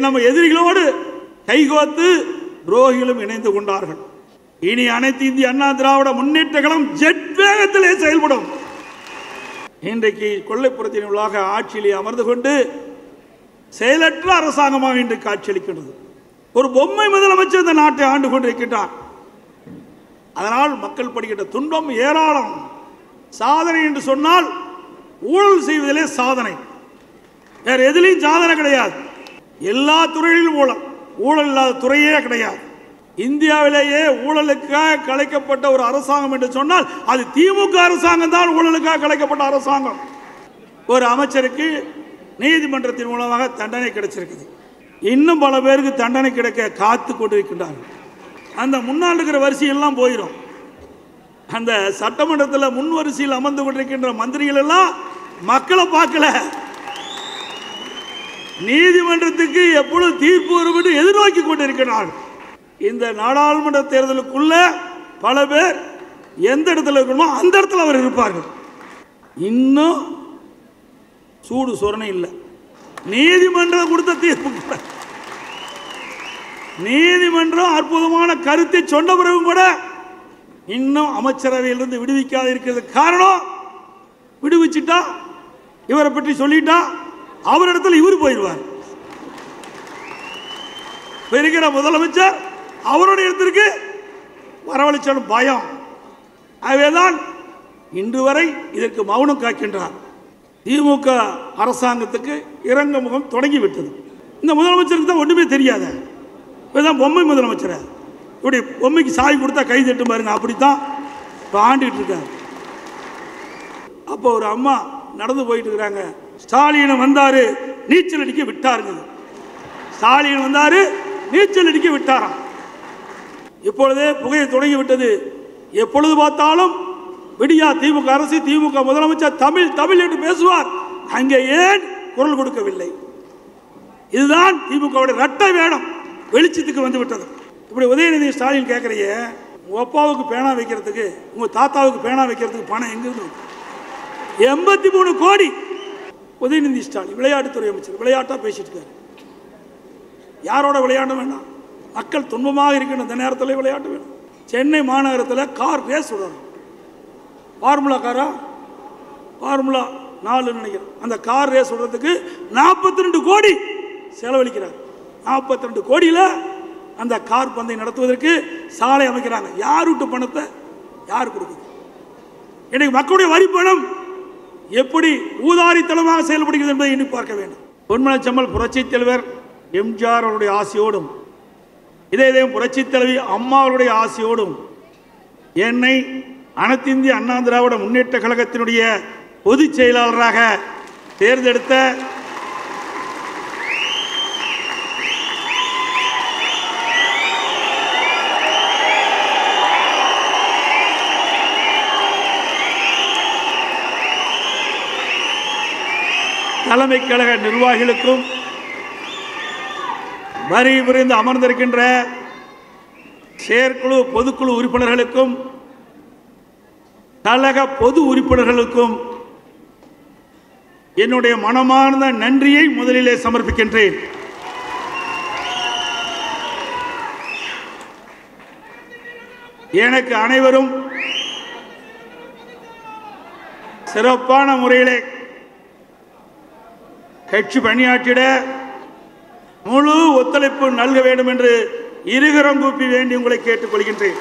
நம்ம எதிரிகளோடு கைகோத்து துரோகிகளும் இணைந்து கொண்டார்கள். இனி அனைத்து இந்திய அண்ணா திராவிட முன்னேற்ற கழகம் ஜெட் வேகத்திலே செயல்படும். இன்றைக்கு கொள்ளைப்புறத்தின் உள்ளாக ஆட்சியிலே அமர்ந்து கொண்டு செயலற்ற அரசாங்கமாக இன்றைக்கு காட்சியளிக்கின்றது. ஒரு பொம்மை முதலமைச்சர் இந்த நாட்டை ஆண்டு கொண்டிருக்கின்றார். அதனால் மக்கள் படுகின்ற துன்பம் ஏராளம். சாதனை என்று சொன்னால் ஊழல் செய்வதிலே சாதனை, வேறு எதிலையும் சாதனை கிடையாது. எல்லா துறையிலும் ஊழல், ஊழல் இல்லாத துறையே கிடையாது. இந்தியாவிலேயே ஊழலுக்காக கலைக்கப்பட்ட ஒரு அரசாங்கம் என்று சொன்னால் அது திமுக அரசாங்கம் தான். ஊழலுக்காக கலைக்கப்பட்ட அரசாங்கம். ஒரு அமைச்சருக்கு நீதிமன்றத்தின் மூலமாக தண்டனை கிடைச்சிருக்குது. இன்னும் பல பேருக்கு தண்டனை கிடைக்க காத்து கொண்டிருக்கின்றார்கள். அந்த முன்னால் இருக்கிற வரிசையெல்லாம் போயிடும். அந்த சட்டமன்றத்தில் முன் வரிசையில் அமர்ந்து கொண்டிருக்கின்ற மந்திரிகள் எல்லாம் மக்களை பார்க்கல, நீதிமன்றத்துக்கு எப்பொழுது தீர்ப்பு வரும் என்று எதிர்நோக்கி கொண்டிருக்கிறார்கள். இந்த நாடாளுமன்ற தேர்தலுக்குள்ள பல பேர் எந்த இடத்துல இருக்கணுமோ அந்த இடத்துல அவர் இருப்பார்கள். இன்னும் சூடு சொரணை இல்லை. நீதிமன்றம் கொடுத்த தீர்ப்பு, நீதிமன்றம் அற்புதமான கருத்தை சொன்ன பிறகு கூட இன்னும் அமைச்சரவையிலிருந்து விடுவிக்காத இருக்கிறது. காரணம், விடுவிச்சுட்டா இவரை பற்றி சொல்லிட்டா அவரிடத்தில் இவர் போயிடுவார். இருக்கிற முதலமைச்சர் அவருடைய இடத்திற்கு வரவழைச்சாலும் பயம். ஆகவேதான் இன்று வரை இதற்கு மௌனம் காக்கின்றார். திமுக அரசாங்கத்துக்கு இறங்க முகம் தொடங்கிவிட்டது. இந்த முதலமைச்சருக்கு தான் ஒன்றுமே தெரியாத, இதுதான் பொம்மை முதலமைச்சர். இப்படி பொம்மைக்கு சாய் கொடுத்தா கை தட்டு பாருங்க, அப்படித்தான் இப்போ ஆண்டுகிட்டு இருக்காரு. அப்போ ஒரு அம்மா நடந்து போயிட்டு இருக்கிறாங்க. ஸ்டாலின் வந்தாரு, நீச்சல் அடிக்க விட்டாருங்க. ஸ்டாலின் வந்தாரு, நீச்சல் அடிக்க விட்டாராம். இப்பொழுதே புகையை தொடங்கி விட்டது. எப்பொழுது பார்த்தாலும் விடியா திமுக அரசு, திமுக முதலமைச்சர் தமிழ் தமிழ் என்று பேசுவார். அங்கே ஏன் குரல் கொடுக்கவில்லை? இதுதான் திமுகவுடைய இரட்டை வேடம் வெளிச்சத்துக்கு வந்து விட்டது. இப்படி உதயநிதி ஸ்டாலின் கேட்குறீங்க, உங்கள் அப்பாவுக்கு பேனா வைக்கிறதுக்கு, உங்கள் தாத்தாவுக்கு பேனா வைக்கிறதுக்கு பணம் எங்கிருந்து? 83 கோடி. உதயநிதி ஸ்டாலின் விளையாட்டுத்துறை அமைச்சர் விளையாட்டாக பேசிட்டு இருக்காரு. யாரோட விளையாட வேண்டாம்? மக்கள் துன்பமாக இருக்கின்ற இந்த நேரத்தில் விளையாட்டு வேணும். சென்னை மாநகரத்தில் கார் ரேஸ் விடணும். ஃபார்முலா காரா, ஃபார்முலா 4 நினைக்கிறேன். அந்த கார் ரேஸ் விடுறதுக்கு 42 கோடி செலவழிக்கிறார். 42 கோடியில் அந்த கார் பந்தை நடத்துவதற்கு சாலை அமைக்கிறாங்க. யார் விட்டு பணத்தை யார் கொடுக்குது? இன்னைக்கு மக்களுடைய வரி பணம் எப்படி ஊதாரித்தனமாக செயல்படுகிறது என்பதை எண்ணி பார்க்க வேண்டும். பொன்மனச்செம்மல் புரட்சி தலைவர் எம்ஜிஆர் அவருடைய ஆசையோடும், இதே புரட்சி தலைவி அம்மா அவருடைய ஆசையோடும் என்னை அனைத்து இந்திய அண்ணா திராவிட முன்னேற்ற கழகத்தினுடைய பொதுச் செயலாளராக தேர்ந்தெடுத்த தலைமை கழக நிர்வாகிகளுக்கும், வரி புரிந்து அமர்ந்திருக்கின்ற செயற்குழு பொதுக்குழு உறுப்பினர்களுக்கும், கழக பொது உறுப்பினர்களுக்கும் என்னுடைய மனமார்ந்த நன்றியை முதலிலே சமர்ப்பிக்கின்றேன். எனக்கு அனைவரும் சிறப்பான முறையிலே கட்சி பணியாற்றிட முழு ஒத்துழைப்பு நல்க வேண்டும் என்று இருகரம் கூப்பி வேண்டி உங்களை கேட்டுக்கொள்கின்றேன்.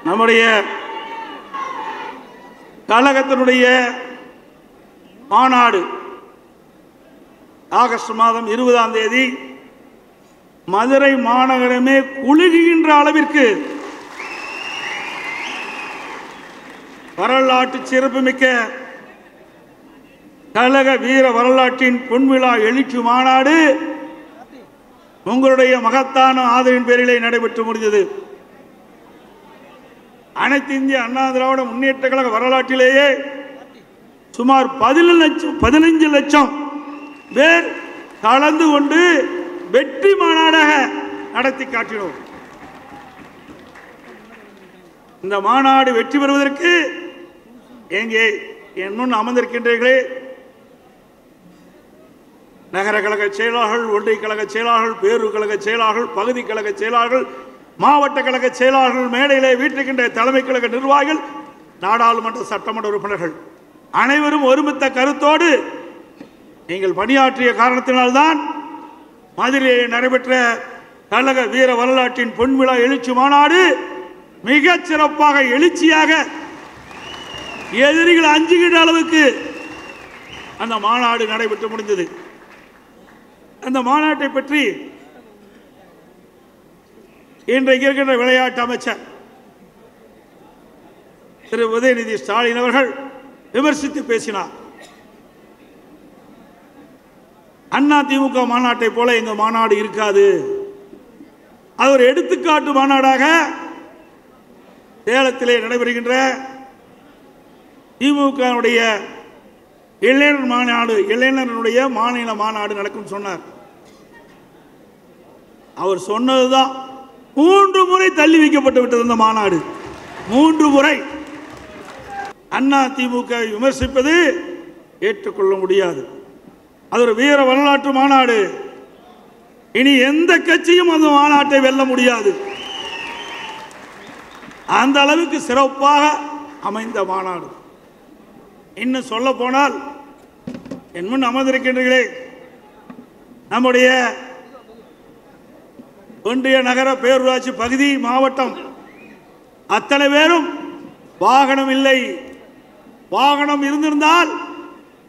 நம்முடைய கழகத்தினுடைய மாநாடு ஆகஸ்ட் மாதம் 20ஆம் தேதி மதுரை மாநகரமே குலுகுகின்ற அளவிற்கு வரலாற்று சிறப்புமிக்க கழக வீர வரலாற்றின் பொன்விழா எழுச்சி மாநாடு உங்களுடைய மகத்தான ஆதரவின் பேரிலே நடைபெற்று முடிந்தது. அனைத்து இந்திய அண்ணா திராவிட முன்னேற்ற கழக வரலாற்றிலேயே சுமார் 15 லட்சம் பேர் கலந்து கொண்டு வெற்றி மாநாடாக நடத்தி காட்டினோம். இந்த மாநாடு வெற்றி பெறுவதற்கு எங்கே என் முன் அமர்ந்திருக்கின்றீர்களே நகர கழக செயலாளர்கள், ஒன்றிய கழக செயலாளர்கள், பேரூர் கழக செயலாளர்கள், பகுதி கழக செயலாளர்கள், மாவட்ட கழக செயலாளர்கள், மேடையிலே வீட்டிருக்கின்ற தலைமை கழக நிர்வாகிகள், நாடாளுமன்ற சட்டமன்ற உறுப்பினர்கள் அனைவரும் ஒருமித்த கருத்தோடு நீங்கள் பணியாற்றிய காரணத்தினால்தான் மதுரையில் நடைபெற்ற கழக வீர வரலாற்றின் பொன்விழா எழுச்சி மாநாடு மிகச் சிறப்பாக எழுச்சியாக எதிரிகள் அஞ்சுகின்ற அளவுக்கு அந்த மாநாடு நடைபெற்று முடிந்தது. அந்த மாநாட்டை பற்றி இன்றைக்கு இருக்கின்ற விளையாட்டு அமைச்சர் திரு உதயநிதி ஸ்டாலின் அவர்கள் விமர்சித்து பேசினார். அண்ணா திமுக மாநாட்டை போல எங்க மாநாடு இருக்காது. அது ஒரு எடுத்துக்காட்டு மாநாடாக சேலத்திலே நடைபெறுகின்ற திமுக இளைஞர் மாநாடு, இளைஞர்களுடைய மாநில மாநாடு நடக்கும் சொன்னார். அவர் சொன்னதுதான் 3 முறை தள்ளி வைக்கப்பட்டு விட்டது. இந்த மாநாடு 3 முறை. அண்ணா திமுக விமர்சிப்பது ஏற்றுக்கொள்ள முடியாது. அது ஒரு வீர வரலாற்று மாநாடு. இனி எந்த கட்சியும் அந்த மாநாட்டை வெல்ல முடியாது. அந்த அளவுக்கு சிறப்பாக அமைந்த மாநாடு. இன்னும் சொல்ல போனால் என் முன் அமர்ந்திருக்கின்றீர்களே நம்முடைய ஒன்றிய நகர பேரூராட்சி பகுதி மாவட்டம் அத்தனை பேரும் வாகனம் இல்லை. வாகனம் இருந்திருந்தால்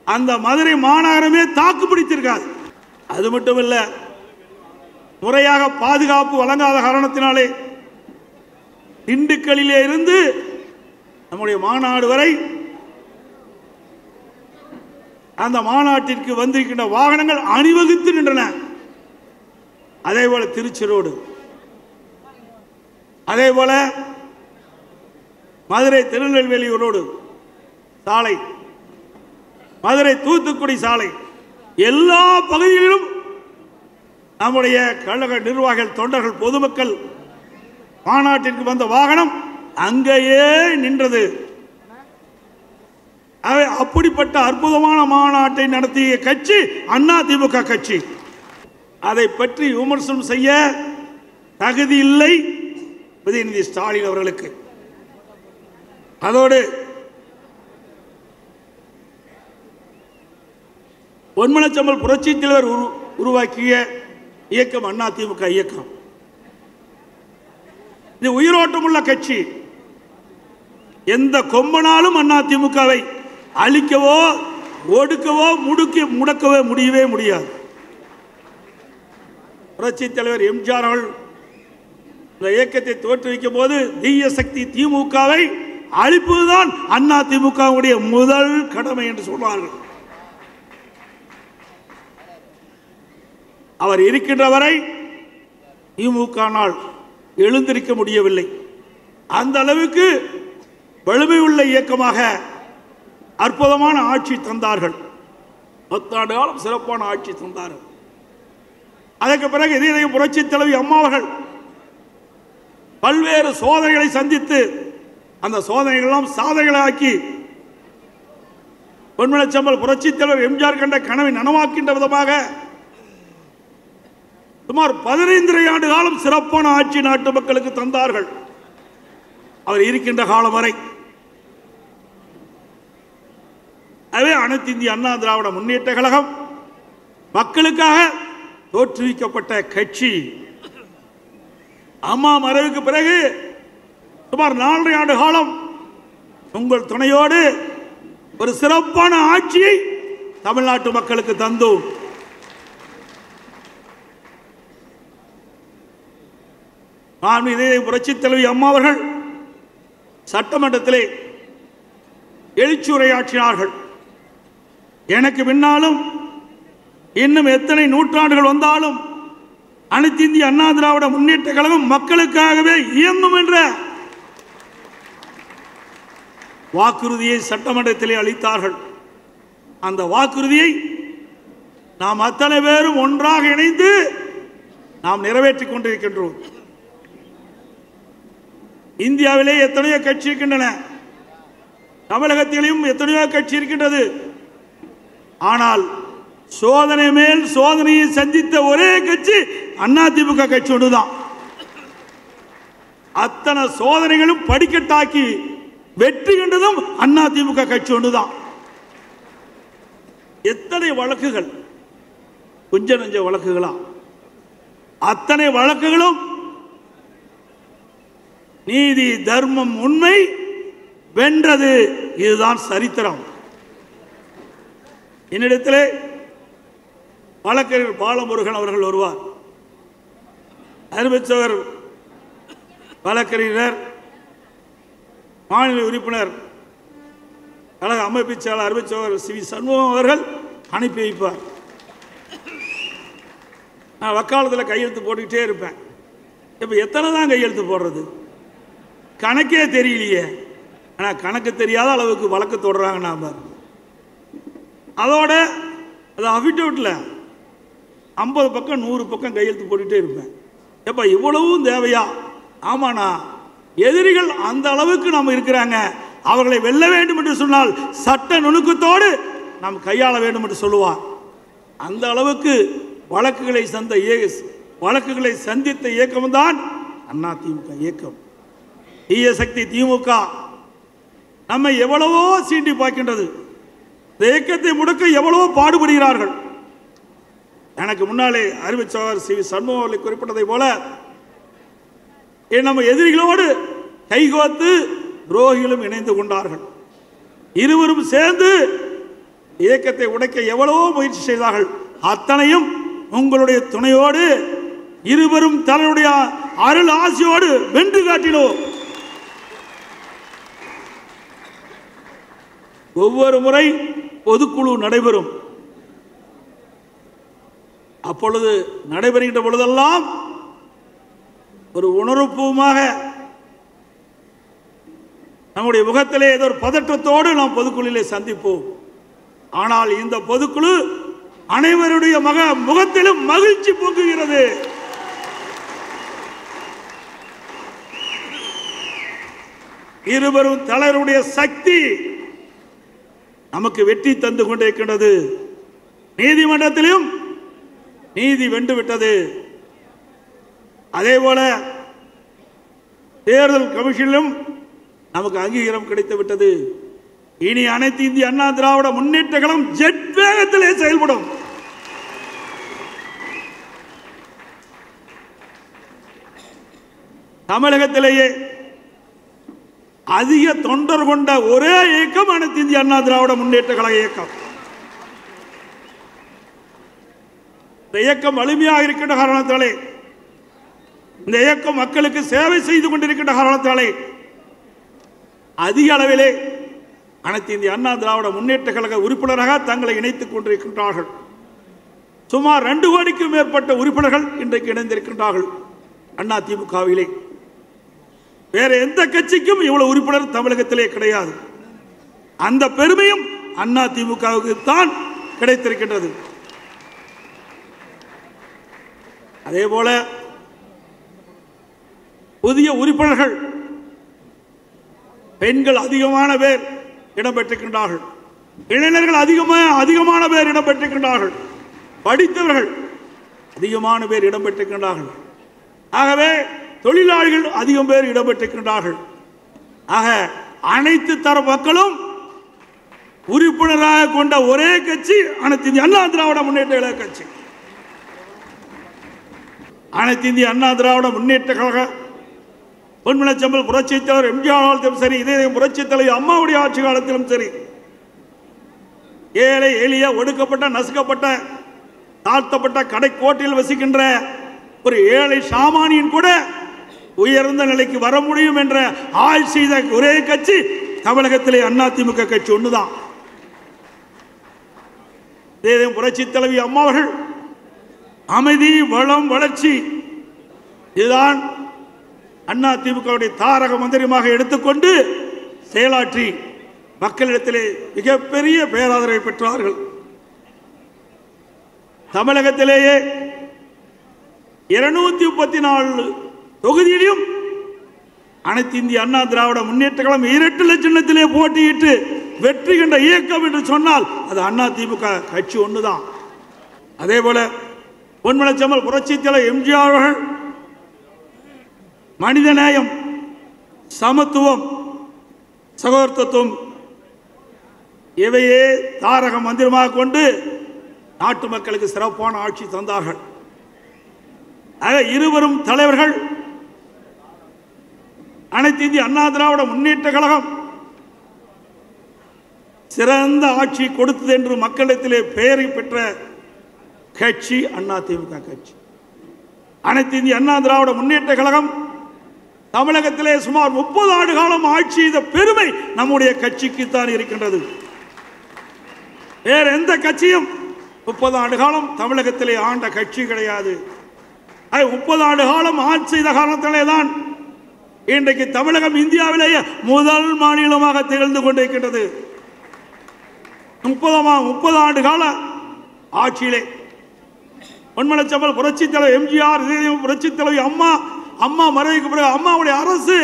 அந்த மதுரை மாநகரமே தாக்கு பிடித்திருக்காது. அது மட்டுமல்ல, முறையாக பாதுகாப்பு வழங்காத காரணத்தினாலே திண்டுக்கல்லிலே இருந்து நம்முடைய மாநாடு வரை அந்த மாநாட்டிற்கு வந்திருக்கின்ற வாகனங்கள் அணிவகுத்து நின்றன. அதே போல திருச்சி ரோடு, அதே போல மதுரை திருநெல்வேலி ரோடு சாலை, மதுரை தூத்துக்குடி சாலை, எல்லா பகுதிகளிலும் நம்முடைய கழக நிர்வாகிகள், தொண்டர்கள், பொதுமக்கள் மாநாட்டிற்கு வந்த வாகனம் அங்கேயே நின்றது. அப்படிப்பட்ட அற்புதமான மாநாட்டை நடத்திய கட்சி அண்ணா திமுக கட்சி. அதை பற்றி விமர்சனம் செய்ய தகுதி இல்லை உதயநிதி ஸ்டாலின் அவர்களுக்கு. அதோடு பொன்மனச்சம்பல் புரட்சி தலைவர் உருவாக்கிய இயக்கம் அண்ணா திமுக இயக்கம். இது உயிரோட்டமுள்ள கட்சி. எந்த கொம்பனாலும் அண்ணா திமுகவை அழிக்கவோ ஒடுக்கவோ முடக்கவோ முடியவே முடியாது. புரட்சி தலைவர் எம்ஜிஆர் அவர்கள் இந்த இயக்கத்தை தோற்றுவிக்கும் போது தீய சக்தி திமுகவை அழிப்பதுதான் அண்ணா திமுகவுடைய முதல் கடமை என்று சொல்வார்கள். அவர் இருக்கின்ற வரை திமுகனால் எழுந்திருக்க முடியவில்லை. அந்த அளவுக்கு வலிமை உள்ள இயக்கமாக அற்புதமான ஆட்சி தந்தார்கள். 10 ஆண்டு காலம் சிறப்பான ஆட்சி தந்தார்கள். அதற்கு பிறகு இதே புரட்சி தலைவி அம்மா அவர்கள் பல்வேறு சோதனைகளை சந்தித்து அந்த சோதனைகளெல்லாம் சாதனைகளாக்கி பொன்மனச்சம்பல் புரட்சி தலைவர் எம்ஜிஆர் கண்ட கனவை நனவாக்கின்ற விதமாக சுமார் 15 ஆண்டு காலம் சிறப்பான ஆட்சி நாட்டு மக்களுக்கு தந்தார்கள். அவர் இருக்கின்ற காலம் வரை. அதே அனைத்து இந்திய அண்ணா திராவிட முன்னேற்ற கழகம் மக்களுக்காக தோற்றுவிக்கப்பட்ட கட்சி. அம்மா மறைவுக்கு பிறகு சுமார் 4 ஆண்டு காலம் உங்கள் துணையோடு ஒரு சிறப்பான ஆட்சியை தமிழ்நாட்டு மக்களுக்கு தந்தோம். நான் இதே புரட்சி தலைவி அம்மா அவர்கள் சட்டமன்றத்திலே எழுச்சி உரையாற்றினார்கள். எனக்கு பின்னாலும் இன்னும் எத்தனை நூற்றாண்டுகள் வந்தாலும் அனைத்து இந்திய அண்ணா திராவிட முன்னேற்ற கழகம் மக்களுக்காகவே இயங்கும் என்ற வாக்குறுதியை சட்டமன்றத்திலே அளித்தார்கள். அந்த வாக்குறுதியை நாம் அத்தனை பேரும் ஒன்றாக இணைந்து நாம் நிறைவேற்றிக் கொண்டிருக்கின்றோம். இந்தியாவிலே எத்தனையோ கட்சி இருக்கின்றன, தமிழகத்திலும் எத்தனையோ கட்சி இருக்கின்றது. ஆனால் சோதனை மேல் சோதனையை சந்தித்த ஒரே கட்சி அதிமுக கட்சி ஒன்றுதான். அத்தனை சோதனைகளும் படிக்கட்டாக்கி வெற்றி கண்டதும் அதிமுக கட்சி ஒன்றுதான். எத்தனை வழக்குகள், கொஞ்ச நெஞ்ச வழக்குகளா? அத்தனை வழக்குகளும் நீதி, தர்மம், உண்மை வென்றது. இதுதான் சரித்திரம். என்னிடத்திலே வழக்கறிஞர் பாலமுருகன் அவர்கள் வருவார். அறிவிச்சவர் வழக்கறிஞர், மாநில உறுப்பினர், கழக அமைப்பு செயலாளர் அறிவிச்சவர் சி வி சண்முகம் அவர்கள் அனுப்பி வைப்பார். நான் வக்காலத்தில் கையெழுத்து போட்டுக்கிட்டே இருப்பேன். இப்போ எத்தனை தான் கையெழுத்து போடுறது கணக்கே தெரியலையே. ஆனால் கணக்கு தெரியாத அளவுக்கு வழக்கு தொடர்றாங்க. நாம் அதோட அது அஃபிடவிட்டில் 50 பக்கம் 100 பக்கம் கையெழுத்து போட்டுகிட்டே இருப்பேன். எப்போ இவ்வளவும் தேவையா? ஆமாண்ணா, எதிரிகள் அந்த அளவுக்கு நம்ம இருக்கிறாங்க. அவர்களை வெல்ல வேண்டும் என்று சொன்னால் சட்ட நுணுக்கத்தோடு நாம் கையாள வேண்டும் என்று சொல்லுவார். அந்த அளவுக்கு வழக்குகளை சந்தித்த இயக்கம்தான் அதிமுக இயக்கம். தீய சக்தி திமுக நம்மை எவ்வளவோ சீண்டி பார்க்கின்றது. இந்த இயக்கத்தை முடக்க எவ்வளவோ பாடுபடுகிறார்கள். எனக்கு முன்னாலே அறிவிச்சவர் சி வி சண்முகம் அவர்களை குறிப்பிட்டதை போல நம்ம எதிரிகளோடு கைகோத்து துரோகிகளும் இணைந்து கொண்டார்கள். இருவரும் சேர்ந்து இயக்கத்தை உடைக்க எவ்வளவோ முயற்சி செய்தார்கள். அத்தனையும் உங்களுடைய துணையோடு, இருவரும் தன்னுடைய அருள் ஆசியோடு வென்று காட்டினோம். ஒவ்வொரு முறை பொதுக்குழு நடைபெறும். அப்பொழுது நடைபெறுகின்ற பொழுதெல்லாம் ஒரு உணர்வுபூர்வமாக நம்முடைய முகத்திலே ஏதோ ஒரு பதற்றத்தோடு நாம் பொதுக்குழுவிலே சந்திப்போம். ஆனால் இந்த பொதுக்குழு அனைவருடைய முகத்திலும் மகிழ்ச்சி பொங்குகிறது. இருவரும் தலைவருடைய சக்தி நமக்கு வெற்றி தந்து கொண்டிருக்கின்றது. நீதிமன்றத்திலும் நீதி வென்றுவிட்டது. அதே போல தேர்தல் கமிஷனிலும் நமக்கு அங்கீகாரம் கிடைத்து விட்டது. இனி அனைத்து இந்திய அண்ணா திராவிட முன்னேற்ற கழகம் ஜெட் வேகத்திலே செயல்படும். தமிழகத்திலேயே அதிக தொண்டர் கொண்ட ஒரே இயக்கம் அனைத்து இந்திய அண்ணா திராவிட முன்னேற்ற கழக இயக்கம். இந்த இயக்கம் வலிமையாக இருக்கின்ற காரணத்தாலே, இந்த இயக்கம் மக்களுக்கு சேவை செய்து கொண்டிருக்கின்ற காரணத்தாலே அதிக அளவிலே அனைத்து இந்திய அண்ணா திராவிட முன்னேற்ற கழக உறுப்பினராக தங்களை இணைத்துக் கொண்டிருக்கின்றார்கள். சுமார் 2 கோடிக்கும் மேற்பட்ட உறுப்பினர்கள் இன்றைக்கு இணைந்திருக்கின்றார்கள் அதிமுகவிலே. வேற எந்த கட்சிக்கும் இவ்வளவு உறுப்பினர் தமிழகத்திலே கிடையாது. அந்த பெருமையும் அதிமுகவுக்கு தான் கிடைத்திருக்கின்றது. அதே போல புதிய உறுப்பினர்கள் பெண்கள் அதிகமான பேர் இடம்பெற்றிருக்கின்றார்கள். இளைஞர்கள் அதிகமான பேர் இடம்பெற்றிருக்கின்றார்கள். படித்தவர்கள் அதிகமான பேர் இடம்பெற்றிருக்கின்றார்கள். ஆகவே தொழிலாளிகள் அதிகம் பேர் இடம்பெற்றிருக்கின்றார்கள். ஆக அனைத்து தர மக்களும் உறுப்பினராக கொண்ட ஒரே கட்சி அனைத்து இந்திய அண்ணா திராவிட முன்னேற்ற கழக கட்சி. அனைத்து இந்திய அண்ணா திராவிட முன்னேற்ற கழக பொன்மனச்செம்மல் புரட்சித் தலைவர் எம்ஜிஆர் காலத்திலும் சரி, இதே புரட்சித் தலைவர் அம்மாவுடைய ஆட்சி காலத்திலும் சரி, ஏழை எளிய ஒடுக்கப்பட்ட நசுக்கப்பட்ட தாழ்த்தப்பட்ட கடைக்கோட்டில் வசிக்கின்ற ஒரு ஏழை சாமானியன் கூட உயர்ந்த நிலைக்கு வர முடியும் என்ற ஆய்வு செய்த ஒரே கட்சி தமிழகத்திலே அதிமுக கட்சி ஒன்றுதான். புரட்சித் தலைவி அம்மா அவர்கள் அமைதி, வளம், வளர்ச்சி, இதுதான் அதிமுகவுடைய தாரக மந்திரமாக எடுத்துக்கொண்டு செயலாற்றி மக்களிடத்திலே மிகப்பெரிய பேராதரவை பெற்றார்கள். தமிழகத்திலேயே 234 தொகுதியிலும் அனைத்து இந்திய அண்ணா திராவிட முன்னேற்ற கழகம் இரட்டை சின்னத்திலே போட்டியிட்டு வெற்றி கண்ட இயக்கம் என்று சொன்னால் அது அண்ணா திமுக கட்சி ஒன்றுதான். அதே போல பொன்மனச்செம்மல் புரட்சித் தலைவர் எம்ஜிஆர் அவர்கள் மனிதநேயம், சமத்துவம், சகோதரத்துவம் இவையே தாரக மந்திரமாக கொண்டு நாட்டு மக்களுக்கு சிறப்பான ஆட்சி தந்தார்கள். ஆக இருவரும் தலைவர்கள் அனைத்து இந்திய அண்ணா திராவிட முன்னேற்ற கழகம் சிறந்த ஆட்சி கொடுத்தது என்று மக்களிடத்திலே பெயரை பெற்ற கட்சி அண்ணா திமுக கட்சி. அனைத்து இந்திய அண்ணா திராவிட முன்னேற்ற கழகம் தமிழகத்திலே சுமார் 30 ஆண்டு காலம் ஆட்சி செய்த பெருமை நம்முடைய கட்சிக்கு தான் இருக்கின்றது. வேற எந்த கட்சியும் 30 ஆண்டு காலம் தமிழகத்திலே ஆண்ட கட்சி கிடையாது. 30 ஆண்டு காலம் ஆட்சி செய்த காலத்திலே தான் இன்றைக்கு தமிழகம் இந்தியாவிலேயே முதல் மாநிலமாக திகழ்ந்து கொண்டிருக்கின்றது. 30 ஆண்டு கால ஆட்சியிலே பொன்மனச்செம்மல் புரட்சித் தலைவர் எம்ஜிஆர், புரட்சித் தலைவி அம்மா மறைவுக்கு பிறகு அம்மாவுடைய அரசு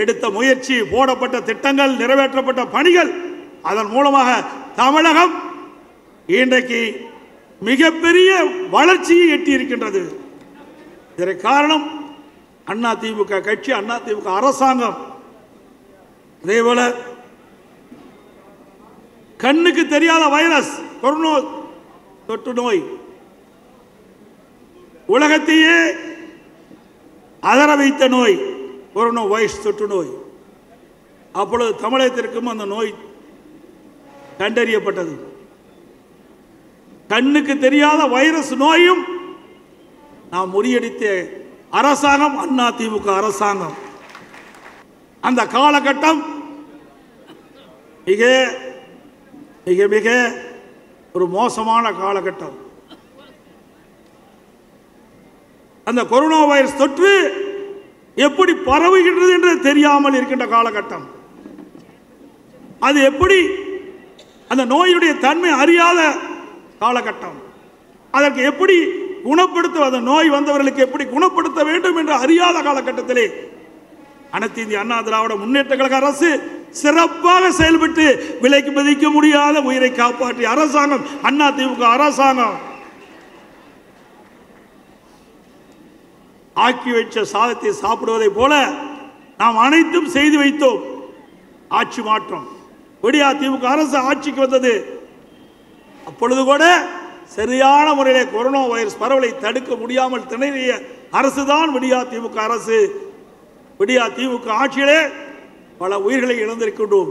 எடுத்த முயற்சி, போடப்பட்ட திட்டங்கள், நிறைவேற்றப்பட்ட பணிகள், அதன் மூலமாக தமிழகம் இன்றைக்கு மிகப்பெரிய வளர்ச்சியை எட்டியிருக்கின்றது. இதற்கு காரணம் அண்ணா திமுக கட்சி, அண்ணா திமுக அரசாங்கம். அதேபோல கண்ணுக்கு தெரியாத வைரஸ் கொரோனா தொற்று நோய் உலகத்தையே அதர வைத்த நோய் கொரோனா வைரஸ் தொற்று நோய். அப்பொழுது தமிழகத்திற்கும் அந்த நோய் கண்டறியப்பட்டது. கண்ணுக்கு தெரியாத வைரஸ் நோயும் நாம் முறியடித்த அரசாங்கம் அண்ணா திமுக அரசாங்கம். அந்த காலகட்டம் மிக மிக மிக ஒரு மோசமான காலகட்டம். அந்த கொரோனா வைரஸ் தொற்று எப்படி பரவுகின்றது என்று தெரியாமல் இருக்கின்ற காலகட்டம். அது எப்படி அந்த நோயுடைய தன்மை அறியாத காலகட்டம். அதற்கு எப்படி குணப்படுத்த, அந்த நோய் வந்தவர்களுக்கு எப்படி குணப்படுத்த வேண்டும் என்று அறியாத காலகட்டத்திலே அனைத்து இந்திய அண்ணா திராவிட முன்னேற்ற கழக அரசு சிறப்பாக செயல்பட்டு விலைக்கு மதிக்க முடியாத உயிரை காப்பாற்றிய அரசாங்கம் அண்ணா திமுக அரசாங்கம். ஆக்கி வைச்ச சாதத்தை சாப்பிடுவதை போல நாம் அனைத்தும் செய்து வைத்தோம். ஆட்சி மாற்றம், விடியா திமுக அரசு ஆட்சிக்கு வந்தது. அப்பொழுது கூட சரியான முறையிலே கொரோனா வைரஸ் பரவலை தடுக்க முடியாமல் திணறிய அரசுதான் விடியா திமுக அரசு. விடியா திமுக ஆட்சியிலே பல உயிர்களை இழந்திருக்கின்றோம்.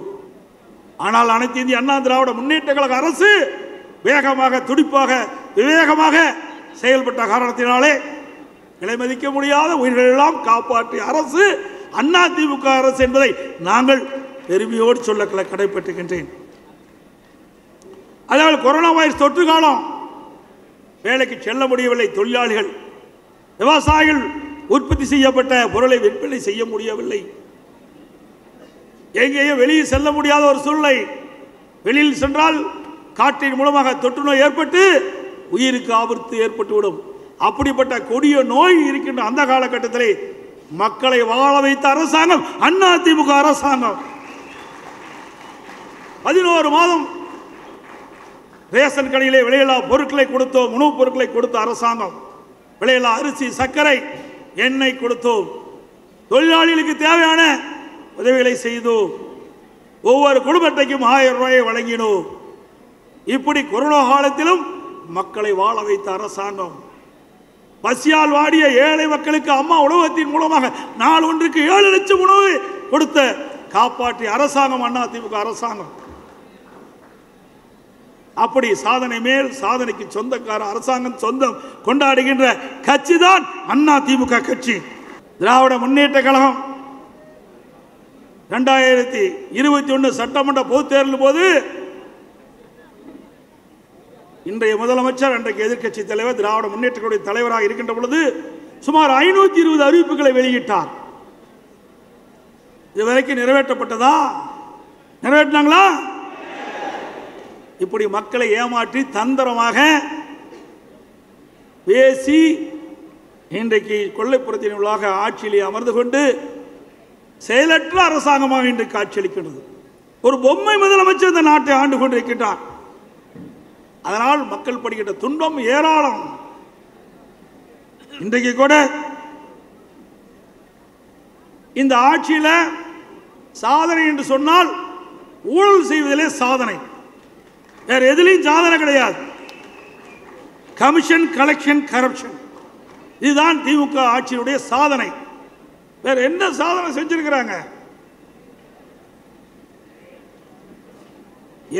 ஆனால் அனைத்து இந்திய அண்ணா திராவிட முன்னேற்ற கழக அரசு வேகமாக, துடிப்பாக, விவேகமாக செயல்பட்ட காரணத்தினாலே விலை மதிக்க முடியாத உயிர்கள் எல்லாம் காப்பாற்றிய அரசு அண்ணா திமுக அரசு என்பதை நாங்கள் பெருமையோடு சொல்ல கடைபெற்றுகின்றேன். அதாவது கொரோனா வைரஸ் தொற்று காலம், வேலைக்கு செல்ல முடியவில்லை தொழிலாளிகள், விவசாயிகள் உற்பத்தி செய்யப்பட்ட பொருளை விற்பனை செய்ய முடியவில்லை. எங்கேயும் வெளியே செல்ல முடியாத ஒரு சூழ்நிலை. வெளியில் சென்றால் காற்றின் மூலமாக தொற்று நோய் ஏற்பட்டு உயிருக்கு ஆபத்து ஏற்பட்டுவிடும். அப்படிப்பட்ட கொடிய நோய் இருக்கின்ற அந்த காலகட்டத்திலே மக்களை வாழ வைத்த அரசாங்கம் அண்ணா திமுக அரசாங்கம். 11 மாதம் ரேஷன் கடையிலே விலையில்லா பொருட்களை கொடுத்தோம், உணவுப் பொருட்களை கொடுத்த அரசாங்கம். விலையில்லா அரிசி, சர்க்கரை, எண்ணெய் கொடுத்தோம். தொழிலாளிகளுக்கு தேவையான உதவிகளை செய்தோம். ஒவ்வொரு குடும்ப அட்டைக்கும் 1000 ரூபாயை வழங்கினோம். இப்படி கொரோனா காலத்திலும் மக்களை வாழ வைத்த அரசாங்கம். பசியால் வாடிய ஏழை மக்களுக்கு அம்மா உணவகத்தின் மூலமாக நாள் ஒன்றுக்கு 7 லட்சம் உணவு கொடுத்த காப்பாற்றிய அரசாங்கம் அண்ணா திமுக அரசாங்கம். அப்படி சாதனை மேல் சாதனைக்கு சொந்தக்கார அரசாங்கம் சொந்தம் கொண்டாடுகின்ற கட்சி தான் அண்ணா திமுக கட்சி. திராவிட முன்னேற்ற கழகம் 2021 சட்டமன்ற பொதுத் தேர்தலின் போது இன்றைய முதலமைச்சர், அன்றைக்கு எதிர்க்கட்சி தலைவர், திராவிட முன்னேற்ற கழக தலைவராக இருக்கின்ற பொழுது சுமார் 520 அறிவிப்புகளை வெளியிட்டார். இதுவரைக்கும் நிறைவேற்றப்பட்டதா? நிறைவேற்றினாங்களா? இப்படி மக்களை ஏமாற்றி தந்திரமாக பேசி இன்றைக்கு கொள்ளைப்புறத்தின் உள்ளாக ஆட்சியிலே அமர்ந்து கொண்டு செயலற்ற அரசாங்கமாக இன்றைக்கு காட்சியளிக்கின்றது. ஒரு பொம்மை முதலமைச்சர் இந்த நாட்டை ஆண்டு கொண்டிருக்கின்றார். அதனால் மக்கள் படுகின்ற துன்பம் ஏராளம். இன்றைக்கு கூட இந்த ஆட்சியில் சாதனை என்று சொன்னால் ஊழல் செய்வதிலே சாதனை, வேற எதிலையும் சாதனை கிடையாது. கமிஷன், கலெக்ஷன், கரப்ஷன், இதுதான் திமுக ஆட்சியுடைய சாதனை. வேற என்ன சாதனை செஞ்சிருக்கிறாங்க?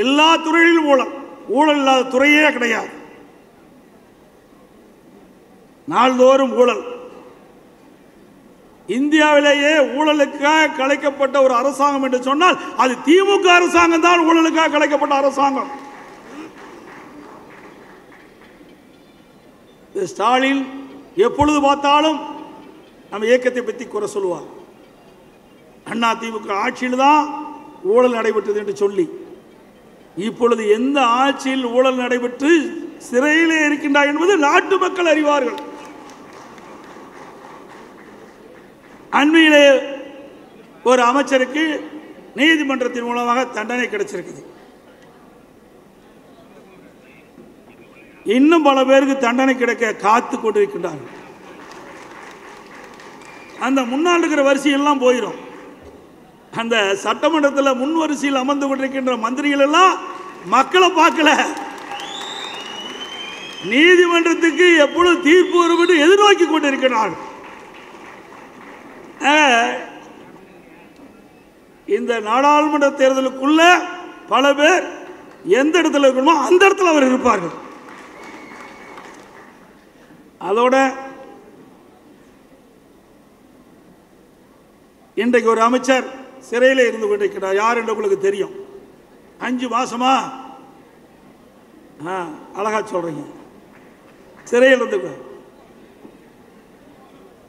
எல்லா துறையிலும் ஊழல், ஊழல் இல்லாத துறையே கிடையாது. நாள்தோறும் ஊழல். இந்தியாவிலேயே ஊழலுக்காக கலைக்கப்பட்ட ஒரு அரசாங்கம் என்று சொன்னால் அது திமுக அரசாங்கம் தான். ஊழலுக்காக கலைக்கப்பட்ட அரசாங்கம். ஸ்டாலின் எப்பொழுது பார்த்தாலும் நம்ம இயக்கத்தை பற்றி குறை சொல்லுவார். அண்ணா திமுக ஆட்சியில் தான் ஊழல் நடைபெற்றது என்று சொல்லி, இப்பொழுது எந்த ஆட்சியில் ஊழல் நடைபெற்று சிறையிலே இருக்கின்றார் என்பது நாட்டு மக்கள் அறிவார்கள். அண்மையிலே ஒரு அமைச்சருக்கு நீதிமன்றத்தின் மூலமாக தண்டனை கிடைச்சிருக்குது. இன்னும் பல பேருக்கு தண்டனை கிடைக்க காத்து கொண்டிருக்கின்றார்கள். அந்த முன்னால் இருக்கிற வரிசையெல்லாம் போயிடும். அந்த சட்டமன்றத்தில் முன் வரிசையில் அமர்ந்து கொண்டிருக்கின்ற மந்திரிகள் எல்லாம் மக்களை பார்க்கல, நீதிமன்றத்துக்கு எப்பொழுது தீர்ப்பு வரும் என்று எதிர்நோக்கி கொண்டிருக்கிறார்கள். இந்த நாடாளுமன்ற தேர்தலுக்குள்ள பல பேர் எந்த இடத்துல இருக்கணுமோ அந்த இடத்துல அவர் இருப்பார்கள். அதோட இன்றைக்கு ஒரு அமைச்சர் சிறையில் இருந்து கொண்டிருக்கிறார். யார் என்று உங்களுக்கு தெரியும். 5 மாசமா அழகா சொல்றீங்க, சிறையில் இருந்து.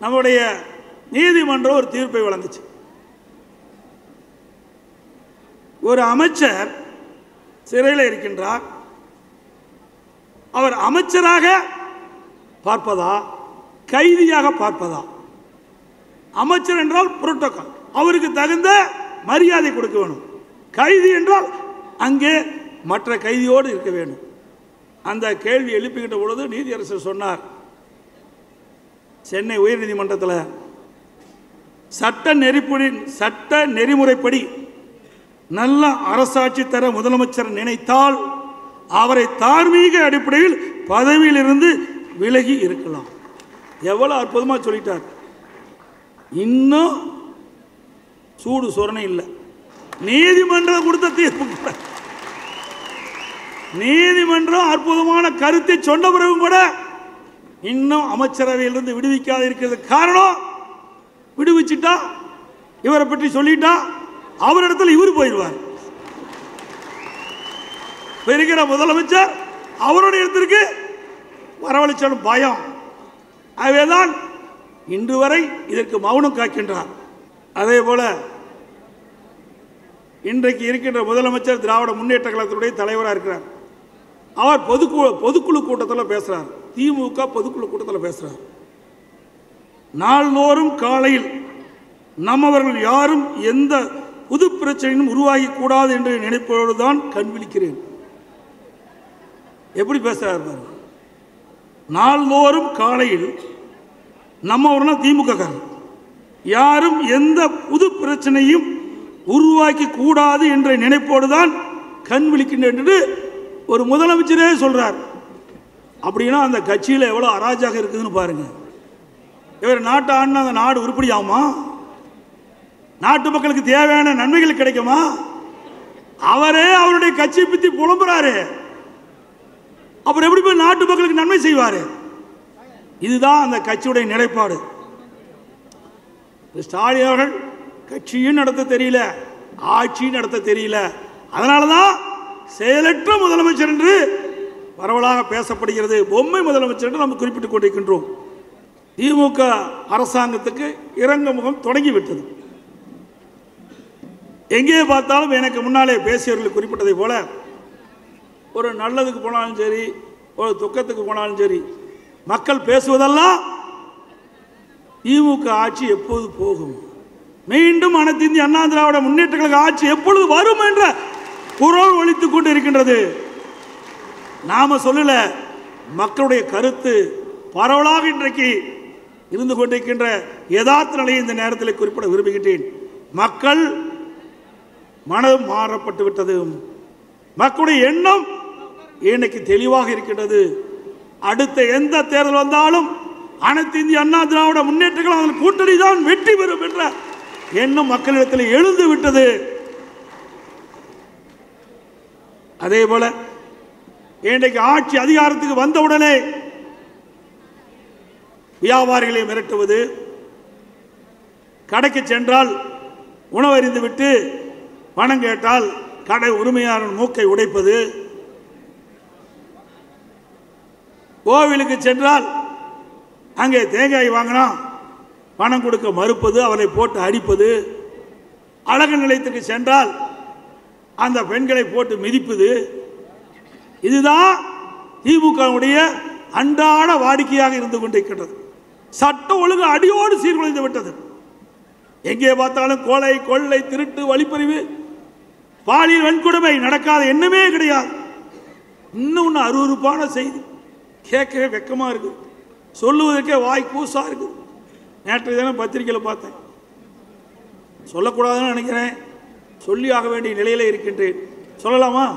நம்முடைய நீதிமன்றம் ஒரு தீர்ப்பை வழங்குச்சு. ஒரு அமைச்சர் சிறையில் இருக்கின்றார். அவர் அமைச்சராக பார்ப்பதா கைதியாக பார்ப்பதா? அமைச்சர் என்றால் புரோட்டோகால், அவருக்கு தகுந்த மரியாதை கொடுக்க வேணும். கைதி என்றால் அங்கே மற்ற கைதியோடு இருக்க வேண்டும். அந்த கேள்வி எழுப்புகின்ற பொழுது நீதியரசர் சொன்னார், சென்னை உயர்நீதிமன்றத்தில் சட்ட நெறிமுறைப்படி நல்ல அரசாட்சி தர முதலமைச்சர் நினைத்தால் அவரை தார்மீக அடிப்படையில் பதவியில் இருந்து விலகி இருக்கலாம். எவ்வளவு அற்புதமா சொல்லிட்டார். இன்னும் சூடு சொரணை இல்லை. நீதிமன்றம் கொடுத்த தீர்ப்பு, நீதிமன்றம் அற்புதமான கருத்தை சொன்ன பிறகும் கூட இன்னும் அமைச்சரவையிலிருந்து விடுவிக்காத இருக்கிறது. காரணம், விடுவிச்சுட்டா இவரை பற்றி சொல்லிட்டா அவரிடத்தில் இவர் போயிடுவார். இருக்கிற முதலமைச்சர் அவருடைய இடத்திற்கு வரவழைச்சாலும் பயம். ஆகவேதான் இன்று வரை இதற்கு மௌனம் காக்கின்றார். அதே போல இன்றைக்கு இருக்கின்ற முதலமைச்சர் திராவிட முன்னேற்ற கழகத்தினுடைய தலைவராக இருக்கிறார். அவர் பொதுக்குழு கூட்டத்தில் பேசுறார். திமுக பொதுக்குழு கூட்டத்தில் பேசுறார். நாள்தோறும் காலையில் நம்மவர்கள் யாரும் எந்த புது பிரச்சனையும் உருவாகி கூடாது என்று நினைப்பதோடு தான் கண் விழிக்கிறேன். எப்படி பேசுறார் பாருங்க. நாள்தோறும் காலையில் நம்ம திமுக யாரும் எந்த புது பிரச்சனையும் உருவாக்கி கூடாது என்ற நினைப்போடு தான் கண் விழிக்கின்றேன் என்று ஒரு முதலமைச்சரே சொல்றார். அப்படின்னா அந்த கட்சியில் எவ்வளவு அராஜகம் இருக்குதுன்னு பாருங்க. இவர் நாட்டை ஆண்டினா அந்த நாடு உருப்படியாகுமா? நாட்டு மக்களுக்கு தேவையான நன்மைகள் கிடைக்குமா? அவரே அவருடைய கட்சியை பற்றி புலம்புறாரு. அப்புறம் எப்படி போய் நாட்டு மக்களுக்கு நன்மை செய்வாரு? இதுதான் அந்த கட்சியுடைய நிலைப்பாடு. ஸ்டாலின் அவர்கள் கட்சியும் நடத்த தெரியல, ஆட்சியும் நடத்த தெரியல. அதனாலதான் செயலற்ற முதலமைச்சர் என்று பரவலாக பேசப்படுகிறது. பொம்மை முதலமைச்சர் என்று நாம் குறிப்பிட்டுக் கொண்டிருக்கின்றோம். திமுக அரசாங்கத்துக்கு இறங்க முகம் தொடங்கிவிட்டது. எங்கே பார்த்தாலும் எனக்கு முன்னாலே பேசியவர்கள் குறிப்பிட்டதை போல ஒரு நல்லதுக்கு போனாலும் சரி, ஒரு துக்கத்துக்கு போனாலும் சரி, மக்கள் பேசுவதெல்லாம் திமுக ஆட்சி எப்போது போகும், மீண்டும் அனைத்து இந்திய அண்ணா திராவிட முன்னேற்ற கழக ஆட்சி எப்பொழுது வரும் என்ற குரல் ஒலித்துக் கொண்டு இருக்கின்றது. நாம சொல்லல, மக்களுடைய கருத்து பரவலாக இன்றைக்கு இருந்து கொண்டிருக்கின்ற யதார்த்த நிலையை இந்த நேரத்தில் குறிப்பிட விரும்புகின்றேன். மக்கள் மனம் மாறப்பட்டு விட்டது. மக்களுடைய எண்ணம் இன்னைக்கு தெளிவாக இருக்கின்றது. அடுத்த எந்த தேர்தல் வந்தாலும் அனைத்து இந்திய அண்ணா திராவிட முன்னேற்ற கழக கூட்டணி தான் வெற்றி பெறும் என்ற எண்ணம் மக்களிடத்தில் எழுந்து விட்டது. அதே போல இன்றைக்கு ஆட்சி அதிகாரத்துக்கு வந்தவுடனே வியாபாரிகளை மிரட்டுவது, கடைக்கு சென்றால் உணவறிந்து விட்டு பணம் கேட்டால் கடை உரிமையாளர் மூக்கை உடைப்பது, கோவிலுக்கு சென்றால் அங்கே தேங்காய் வாங்கினா பணம் கொடுக்க மறுப்பது, அவரை போட்டு அடிப்பது, அழகு நிலையத்துக்கு சென்றால் அந்த பெண்களை போட்டு மிதிப்பது, இதுதான் திமுகவுடைய அன்றாட வாடிக்கையாக இருந்து கொண்டிருக்கின்றது. சட்ட ஒழுங்கு அடியோடு சீர்குலைந்து விட்டது. எங்கே பார்த்தாலும் கொலை, கொள்ளை, திருட்டு, வழிப்பறிவு, பாலியல் வன்கொடுமை நடக்காத எண்ணமே கிடையாது. இன்னும் அருவருப்பான செய்தி, கேட்கவே வெக்கமா இருக்கு, சொல்லுவதற்கே வாய் கூசா இருக்கு. நேற்று தினம் பத்திரிகையில் பார்த்தேன், சொல்லக்கூடாதுன்னு நினைக்கிறேன், சொல்லி ஆக வேண்டிய நிலையில இருக்கின்றேன். சொல்லலாமா?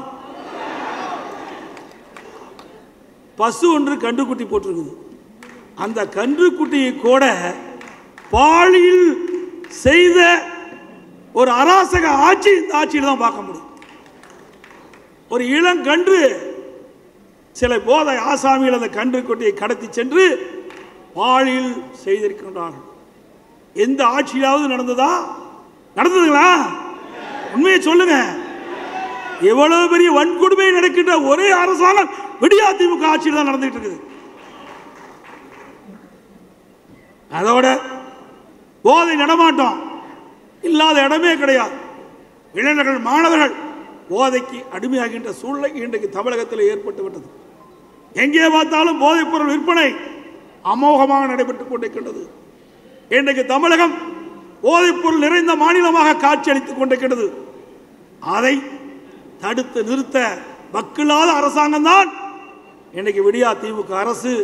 பசு ஒன்று கன்றுக்குட்டி போட்டிருக்குது. அந்த கன்றுக்குட்டியை கூட பாலியல் செய்த ஒரு அராசக ஆட்சி இந்த ஆட்சியில் தான் பார்க்க முடியும். ஒரு இளங்கன்று சில போதை ஆசாமிகள் அந்த கன்றுக்குட்டியை கடத்தி சென்று பாலியல் செய்திருக்கின்றார்கள். எந்த ஆட்சியாவது நடந்ததா? நடந்ததுங்களா? உண்மையை சொல்லுங்க. எவ்வளவு பெரிய வன்கொடுமை நடக்கின்ற ஒரே அரசாங்கம் விடியா திமுக ஆட்சியில் தான் நடந்துட்டு இருக்குது. அதோட போதை நடமாட்டம் இல்லாத இடமே கிடையாது. இளைஞர்கள், மாணவர்கள் போதைக்கு அடிமையாகின்ற சூழ்நிலை இன்றைக்கு தமிழகத்தில் ஏற்பட்டு விட்டது. எங்கே பார்த்தாலும் போதைப் பொருள் விற்பனை அமோகமாக நடைபெற்றுக் கொண்டிருக்கின்றது. இன்றைக்கு தமிழகம் போதைப் பொருள் நிறைந்த மாநிலமாக காட்சியளித்துக் கொண்டிருக்கிறது. அதை தடுத்து நிறுத்த வக்கில்லாத அரசாங்கம் தான் இன்றைக்கு விடியா திமுக அரசு.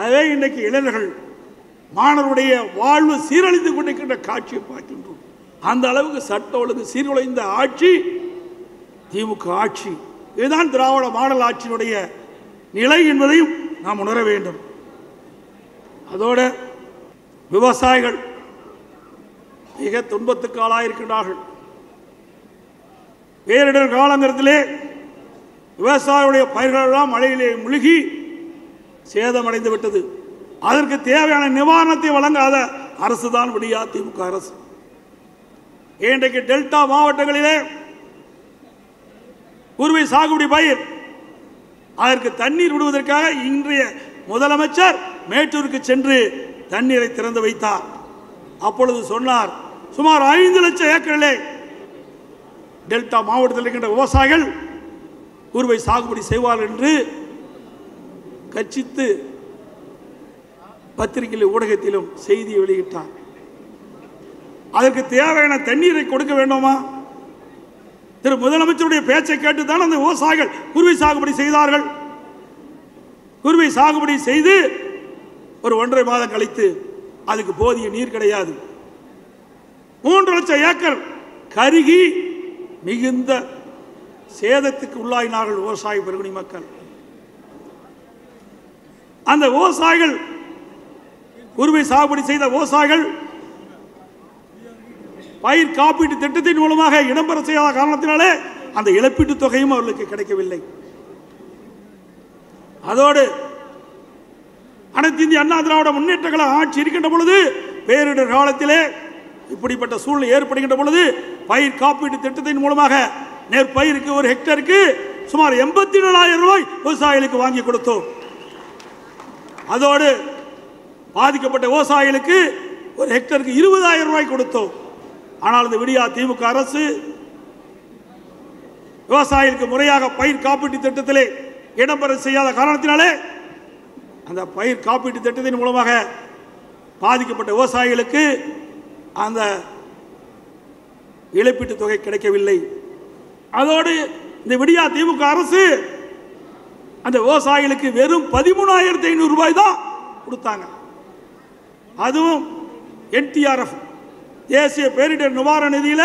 அதே இன்றைக்கு இளைஞர்கள், மாணவருடைய வாழ்வு சீரழிந்து கொண்டிருக்கின்ற காட்சியை பார்க்கின்றோம். அந்த அளவுக்கு சட்ட ஒழுங்கு சீர்குலைந்த ஆட்சி திமுக ஆட்சி. இதுதான் திராவிட மாடல் ஆட்சியினுடைய நிலை என்பதையும் நாம் உணர வேண்டும். அதோட விவசாயிகள் மிக துன்பத்துக்கு ஆளாயிருக்கின்றார்கள். பேரிடர் காலங்கத்திலே விவசாயிகளுடைய பயிர்கள் எல்லாம் மழையிலே முழுகி சேதமடைந்து விட்டது. அதற்கு தேவையான நிவாரணத்தை வழங்காத அரசு தான் விடியா திமுக அரசு. இன்றைக்கு டெல்டா மாவட்டங்களிலே குறுவை சாகுபடி பயிர், அதற்கு தண்ணீர் விடுவதற்காக இன்றைய முதலமைச்சர் மேட்டூருக்கு சென்று தண்ணீரை திறந்து வைத்தார். அப்பொழுது சொன்னார், சுமார் 5 லட்சம் ஏக்கரிலே டெல்டா மாவட்டத்தில் இருக்கின்ற விவசாயிகள் குறுவை சாகுபடி செய்வார்கள் என்று கட்சித்து பத்திரிகையில், ஊடகத்திலும் செய்தியை வெளியிட்டார். அதற்கு தேவையான தண்ணீரை கொடுக்க வேண்டுமா? திரு முதலமைச்சருடைய பேச்சை கேட்டுத்தான் அந்த விவசாயிகள் குறுவை சாகுபடி செய்தார்கள். குறுவை சாகுபடி செய்து ஒரு 1.5 மாதம் கழித்து அதுக்கு போதிய நீர் கிடையாது. 3 லட்சம் ஏக்கர் கருகி மிகுந்த சேதத்துக்கு உள்ளாயினார்கள் விவசாய பெருங்குடி மக்கள். அந்த விவசாயிகள், குறுவை சாகுபடி செய்த விவசாயிகள் பயிர் காப்பீட்டு திட்டத்தின் மூலமாக இடம்பெற செய்யாத காரணத்தினாலே அந்த இழப்பீட்டு தொகையும் அவர்களுக்கு கிடைக்கவில்லை. அதோடு அனைத்து இந்திய அண்ணா திராவிட முன்னேற்ற கழக ஆட்சி இருக்கின்ற பொழுது, பேரிடர் காலத்திலே இப்படிப்பட்ட சூழ்நிலை ஏற்படுகின்ற பொழுது பயிர் காப்பீட்டு திட்டத்தின் மூலமாக நெற்பயிருக்கு ஒரு ஹெக்டருக்கு சுமார் 84,000 ரூபாய் விவசாயிகளுக்கு வாங்கி கொடுத்தோம். அதோடு பாதிக்கப்பட்ட விவசாயிகளுக்கு ஒரு ஹெக்டருக்கு 20,000 ரூபாய் கொடுத்தோம். ஆனால் இந்த விடியா திமுக அரசு விவசாயிகளுக்கு முறையாக பயிர் காப்பீட்டு திட்டத்திலே இடம்பெற செய்யாத காரணத்தினாலே அந்த பயிர் காப்பீட்டு திட்டத்தின் மூலமாக பாதிக்கப்பட்ட விவசாயிகளுக்கு அந்த இழப்பீட்டு தொகை கிடைக்கவில்லை. அதோடு இந்த விடியா திமுக அரசு அந்த விவசாயிகளுக்கு வெறும் 13,500 ரூபாய் தான் கொடுத்தாங்க. அதுவும் NTRF தேசிய பேரிடர் நிவாரண நிதியில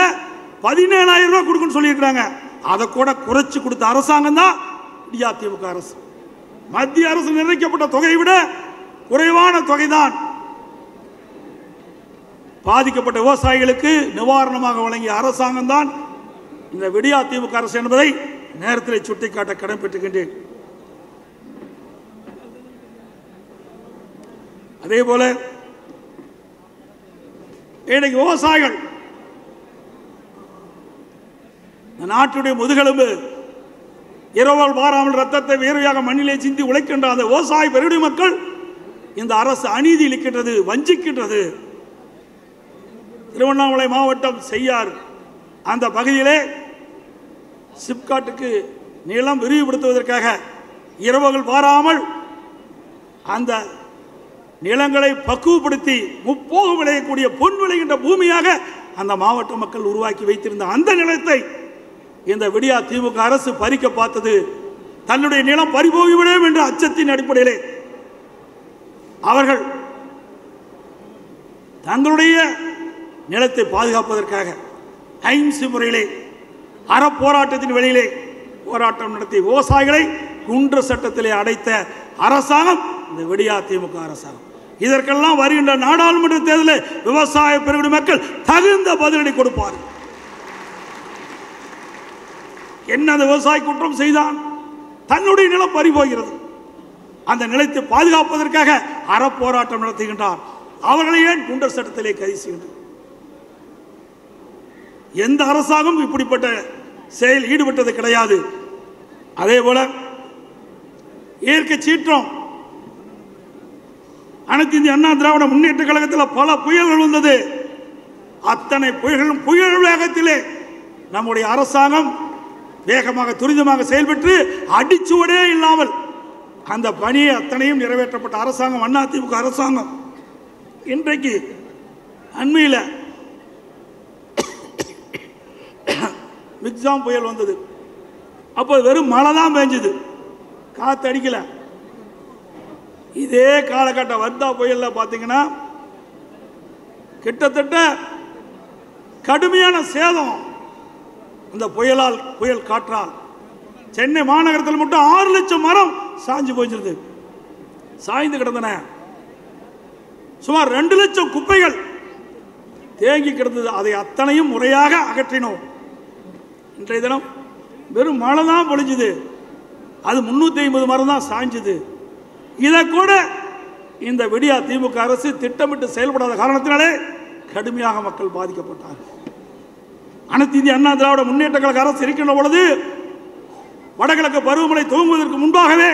17,000 ரூபாய் கொடுக்கணும்னு சொல்லியிருக்காங்க. அதை கூட குறைச்சு கொடுத்த அரசாங்கம் தான் விடியா திமுக அரசு. மத்திய அரசு நிர்ணயிக்கப்பட்ட தொகையை விட குறைவான தொகைதான் பாதிக்கப்பட்ட விவசாயிகளுக்கு நிவாரணமாக வழங்கிய அரசாங்கம் தான் இந்த விடியா திமுக அரசு என்பதை நேரத்தில் சுட்டிக்காட்ட கடமைப்பட்டுகின்றேன். அதே போல இன்னைக்கு விவசாயிகள் நாட்டுடைய முதுகெலும்பு, இரவல் வாராமல் ரத்தத்தை வேர்வையாக மண்ணிலே சிந்தி உழைக்கின்ற அந்த விவசாய பெருடி மக்கள் இந்த அரசு அநீதி இழைக்கின்றது, வஞ்சிக்கின்றது. திருவண்ணாமலை மாவட்டம் செய்யார் அந்த பகுதியிலே சிப்காட்டுக்கு நிலம் விரிவுபடுத்துவதற்காக இரவுகள் வாராமல் அந்த நிலங்களை பக்குவப்படுத்தி முப்போகம் விளையக்கூடிய பொன் விளைகின்ற பூமியாக அந்த மாவட்ட மக்கள் உருவாக்கி வைத்திருந்த அந்த நிலத்தை இந்த விடியா திமுக அரசு பறிக்க பார்த்தது. தன்னுடைய நிலம் பறிபோகிவிடும் என்ற அச்சத்தின் அடிப்படையிலே அவர்கள் தங்களுடைய நிலத்தை பாதுகாப்பதற்காக அஹிம்சை முறையிலே அறப்போராட்டத்தின் வெளியிலே போராட்டம் நடத்திய விவசாயிகளை குன்ற சட்டத்திலே அடைத்த அரசாங்கம் இந்த விடியா திமுக அரசாங்கம். இதற்கெல்லாம் வருகின்ற நாடாளுமன்ற தேர்தலில் விவசாய பெருங்குடி மக்கள் தகுந்த பதிலடி கொடுப்பார். என்ன அந்த விவசாய குற்றம் செய்தான்? தன்னுடைய நிலம் பறிபோகிறது. அந்த நிலத்தை பாதுகாப்பதற்காக அறப்போராட்டம் நடத்துகின்றார். அவர்களை ஏன் குண்டர் சட்டத்திலே கைது செய்கின்றனர்? எந்த அரசாங்கம் இப்படிப்பட்ட செயல் ஈடுபட்டது கிடையாது. அதே போல இயற்கை சீற்றம், அனைத்து இந்திய அண்ணா திராவிட முன்னேற்ற கழகத்தில் பல புயல்கள் வந்தது. அத்தனை புயல்களும் புயல் வேகத்திலே நம்முடைய அரசாங்கம் வேகமாக துரிதமாக செயல்பட்டு அடிச்சுவடே இல்லாமல் அந்த பணியை அத்தனையும் நிறைவேற்றப்பட்ட அரசாங்கம் அண்ணா திமுக அரசாங்கம். இன்றைக்கு அண்மையில் மிக்ஸாம் புயல் வந்தது. அப்போ வெறும் மழை தான் பெஞ்சது, காற்று அடிக்கல. இதே காலகட்ட வர்தா புயல்ல பார்த்தீங்கன்னா கிட்டத்தட்ட கடுமையான சேதம் இந்த புயல் காற்றால் சென்னை மாநகரத்தில் மட்டும் 6 லட்சம் மரம் சாஞ்சு போயிருந்தது, சாய்ந்து கிடந்தன. சுமார் 2 லட்சம் குப்பைகள் தேங்கி கிடந்தது. அதை அத்தனையும் முறையாக அகற்றினோம். இன்றைய தினம் வெறும் மழை தான் பொழிஞ்சுது, அது 350 மரம் தான் சாய்ஞ்சது. இதை கூட இந்த விடியா திமுக அரசு திட்டமிட்டு செயல்படாத காரணத்தினாலே கடுமையாக மக்கள் பாதிக்கப்பட்டார்கள். அனைத்து இந்திய அண்ணா திராவிட முன்னேற்ற கழக அரசு இருக்கின்ற பொழுது வடகிழக்கு பருவமழை துவங்குவதற்கு முன்பாகவே,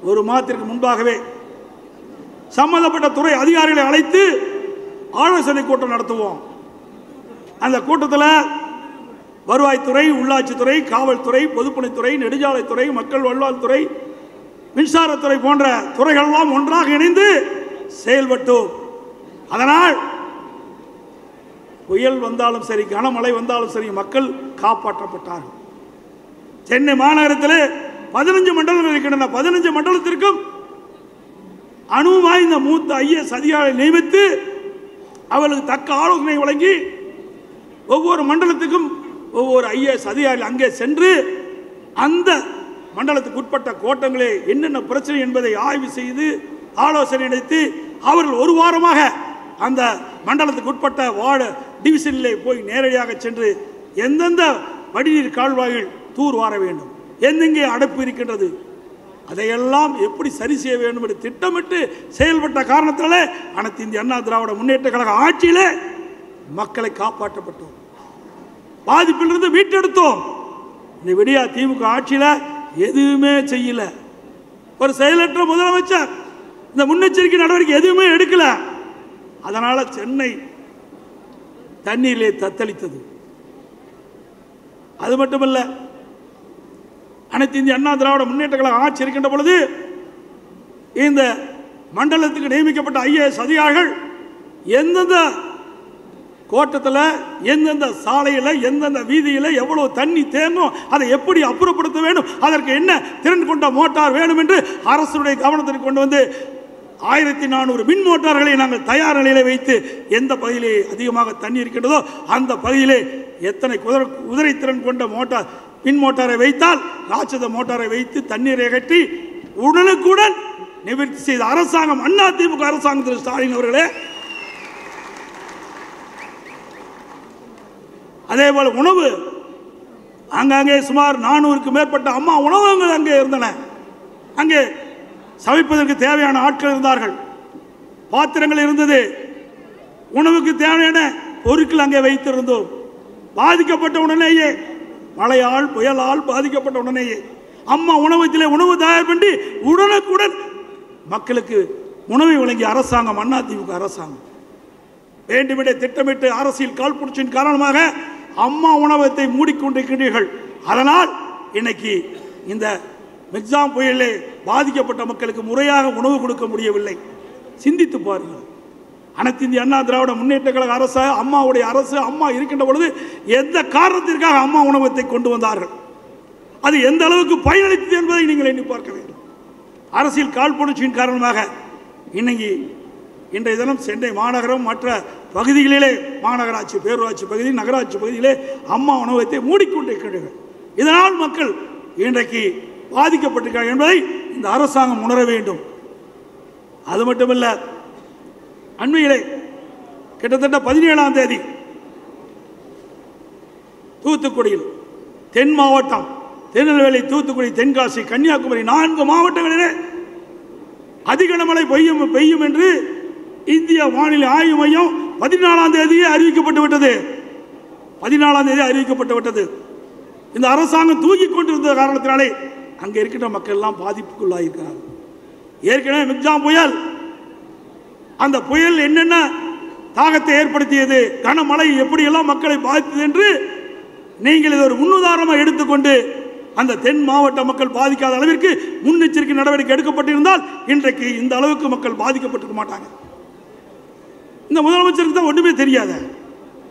ஒரு மாதத்திற்கு முன்பாகவே சம்பந்தப்பட்ட துறை அதிகாரிகளை அழைத்து ஆலோசனை கூட்டம் நடத்துவோம். அந்த கூட்டத்தில் வருவாய்த்துறை, உள்ளாட்சித்துறை, காவல்துறை, பொதுப்பணித்துறை, நெடுஞ்சாலைத்துறை, மக்கள் நல்வாழ்வுத்துறை, மின்சாரத்துறை போன்ற துறைகள் எல்லாம் ஒன்றாக இணைந்து செயல்பட்டோம். அதனால் புயல் வந்தாலும் சரி, கனமழை வந்தாலும் சரி, மக்கள் காப்பாற்றப்பட்டார்கள். சென்னை மாநகரத்தில் 15 மண்டலங்கள் இருக்கின்றன. 15 மண்டலத்திற்கும் அனுபவம் வாய்ந்த மூத்த IAS அதிகாரிகளை நியமித்து அவர்களுக்கு தக்க ஆலோசனை வழங்கி ஒவ்வொரு மண்டலத்துக்கும் ஒவ்வொரு IAS அதிகாரிகள் அங்கே சென்று அந்த மண்டலத்துக்கு உட்பட்ட கோட்டங்களே என்னென்ன பிரச்சனை என்பதை ஆய்வு செய்து ஆலோசனை நடத்தி அவர்கள் ஒரு வாரமாக அந்த மண்டலத்துக்கு உட்பட்ட வார்டு டிவிஷனிலே போய் நேரடியாக சென்று எந்தெந்த வடிநீர் கால்வாய்கள் தூர் வார வேண்டும், எங்கெங்கே அடைப்பு இருக்கின்றது, அதையெல்லாம் எப்படி சரி செய்ய வேண்டும் என்று திட்டமிட்டு செயல்பட்ட காரணத்தினாலே அனைத்து இந்திய அண்ணா திராவிட முன்னேற்ற கழக ஆட்சியிலே மக்களை காப்பாற்றப்பட்டோம், பாதிப்பிலிருந்து மீட்டெடுத்தோம். இந்த விடியா திமுக ஆட்சியில் எதுவுமே செய்யல. ஒரு செயலற்ற முதலமைச்சர் இந்த முன்னெச்சரிக்கை நடவடிக்கை எதுவுமே எடுக்கல. அதனால சென்னை தண்ணீரிலே தத்தளித்தது. அது மட்டுமல்ல, அனைத்து இந்திய அண்ணா திராவிட முன்னேற்ற கழக ஆட்சி இருக்கின்ற பொழுது இந்த மண்டலத்துக்கு நியமிக்கப்பட்ட ஐஏஎஸ் அதிகாரிகள் எந்தெந்த கோட்டத்தில், எந்தெந்த சாலையில், எந்தெந்த வீதியில் எவ்வளவு தண்ணி தேங்கும், அதை எப்படி அப்புறப்படுத்த வேண்டும், அதற்கு என்ன திறன் கொண்ட மோட்டார் வேணும் என்று அரசுடைய கவனத்திற்கு கொண்டு வந்து 1400 மின் மோட்டார்களை நாங்கள் தயார் நிலையில் வைத்து எந்த பகுதியிலே அதிகமாக தண்ணி இருக்கின்றதோ அந்த பகுதியிலே எத்தனை குதிரை திறன் கொண்ட மோட்டார் மின் மோட்டாரை வைத்தால் ராட்சத மோட்டாரை வைத்து தண்ணீரை கட்டி உடனுக்குடன் நிவர்த்தி செய்த அரசாங்கம் அதிமுக அரசாங்கம். திரு ஸ்டாலின் அவர்களே, அதே போல உணவு அங்கங்கே சுமார் 400க்கும் மேற்பட்ட அம்மா உணவகங்கள் அங்கே இருந்தன. அங்கே சமைப்பதற்கு தேவையான ஆட்கள் இருந்தார்கள், பாத்திரங்கள் இருந்தது, உணவுக்கு தேவையான பொருட்கள் அங்கே வைத்திருந்தோம். பாதிக்கப்பட்ட உடனேயே, மழையால் புயலால் பாதிக்கப்பட்ட உடனேயே அம்மா உணவகத்திலே உணவு தயார் பண்ணி உடனுக்குடன் மக்களுக்கு உணவை வழங்கிய அரசாங்கம் அதிமுக அரசாங்கம். வேண்டுமென்றே திட்டமிட்டு அரசியல் காழ்ப்புணர்ச்சியின் காரணமாக அம்மா உணவகத்தை மூடிக்கொண்டிருக்கிறீர்கள். அதனால் இன்னைக்கு இந்த மிக்ஜாம் புயலிலே பாதிக்கப்பட்ட மக்களுக்கு முறையாக உணவு கொடுக்க முடியவில்லை. சிந்தித்து பாருங்கள். அனைத்து இந்திய அண்ணா திராவிட முன்னேற்ற கழக அரசு, அம்மாவுடைய அரசு, அம்மா இருக்கின்ற பொழுது எந்த காரணத்திற்காக அம்மா உணவகத்தை கொண்டு வந்தார்கள், அது எந்த அளவுக்கு பயனளித்தது என்பதை நீங்கள் எண்ணி பார்க்க வேண்டும். அரசியல் காழ்ப்புணர்ச்சியின் காரணமாக இன்னைக்கு இன்றைய தினம் சென்னை மாநகரம் மற்ற பகுதிகளிலே, மாநகராட்சி, பேரூராட்சி பகுதி, நகராட்சி பகுதியிலே அம்மா உணவகத்தை மூடிக்கொண்டிருக்கிறார்கள். இதனால் மக்கள் இன்றைக்கு பாதிக்கப்பட்டிருக்கிறார்கள் என்பதை இந்த அரசாங்கம் உணர வேண்டும். அது மட்டுமல்ல, அண்மையிலே கிட்டத்தட்ட 17ஆம் தேதி தூத்துக்குடியில், தென் மாவட்டம், திருநெல்வேலி, தூத்துக்குடி, தென்காசி, கன்னியாகுமரி 4 மாவட்டங்களிலே அதிக மழை பெய்யும் என்று இந்திய வானிலை ஆய்வு மையம் 14ஆம் தேதியே அறிவிக்கப்பட்டு விட்டது. 14ஆம் தேதி அறிவிக்கப்பட்டு விட்டது. இந்த அரசாங்கம் தூக்கி கொண்டிருந்த காரணத்தினாலே அங்கே இருக்கின்ற மக்கள் எல்லாம் பாதிப்புக்குள்ளாயிருக்கிறார்கள். ஏற்கனவே மிக்ஜாம் புயல், அந்த புயல் என்னென்ன தாக்கத்தை ஏற்படுத்தியது, கனமழை எப்படியெல்லாம் மக்களை பாதித்தது என்று நீங்கள் இதை ஒரு முன்னுதாரணமாக எடுத்துக்கொண்டு அந்த தென் மாவட்ட மக்கள் பாதிக்காத அளவிற்கு முன்னெச்சரிக்கை நடவடிக்கை எடுக்கப்பட்டிருந்தால் இன்றைக்கு இந்த அளவுக்கு மக்கள் பாதிக்கப்பட்டிருக்க மாட்டாங்க. இந்த முதலமைச்சருக்கு தான் ஒன்றுமே தெரியாத,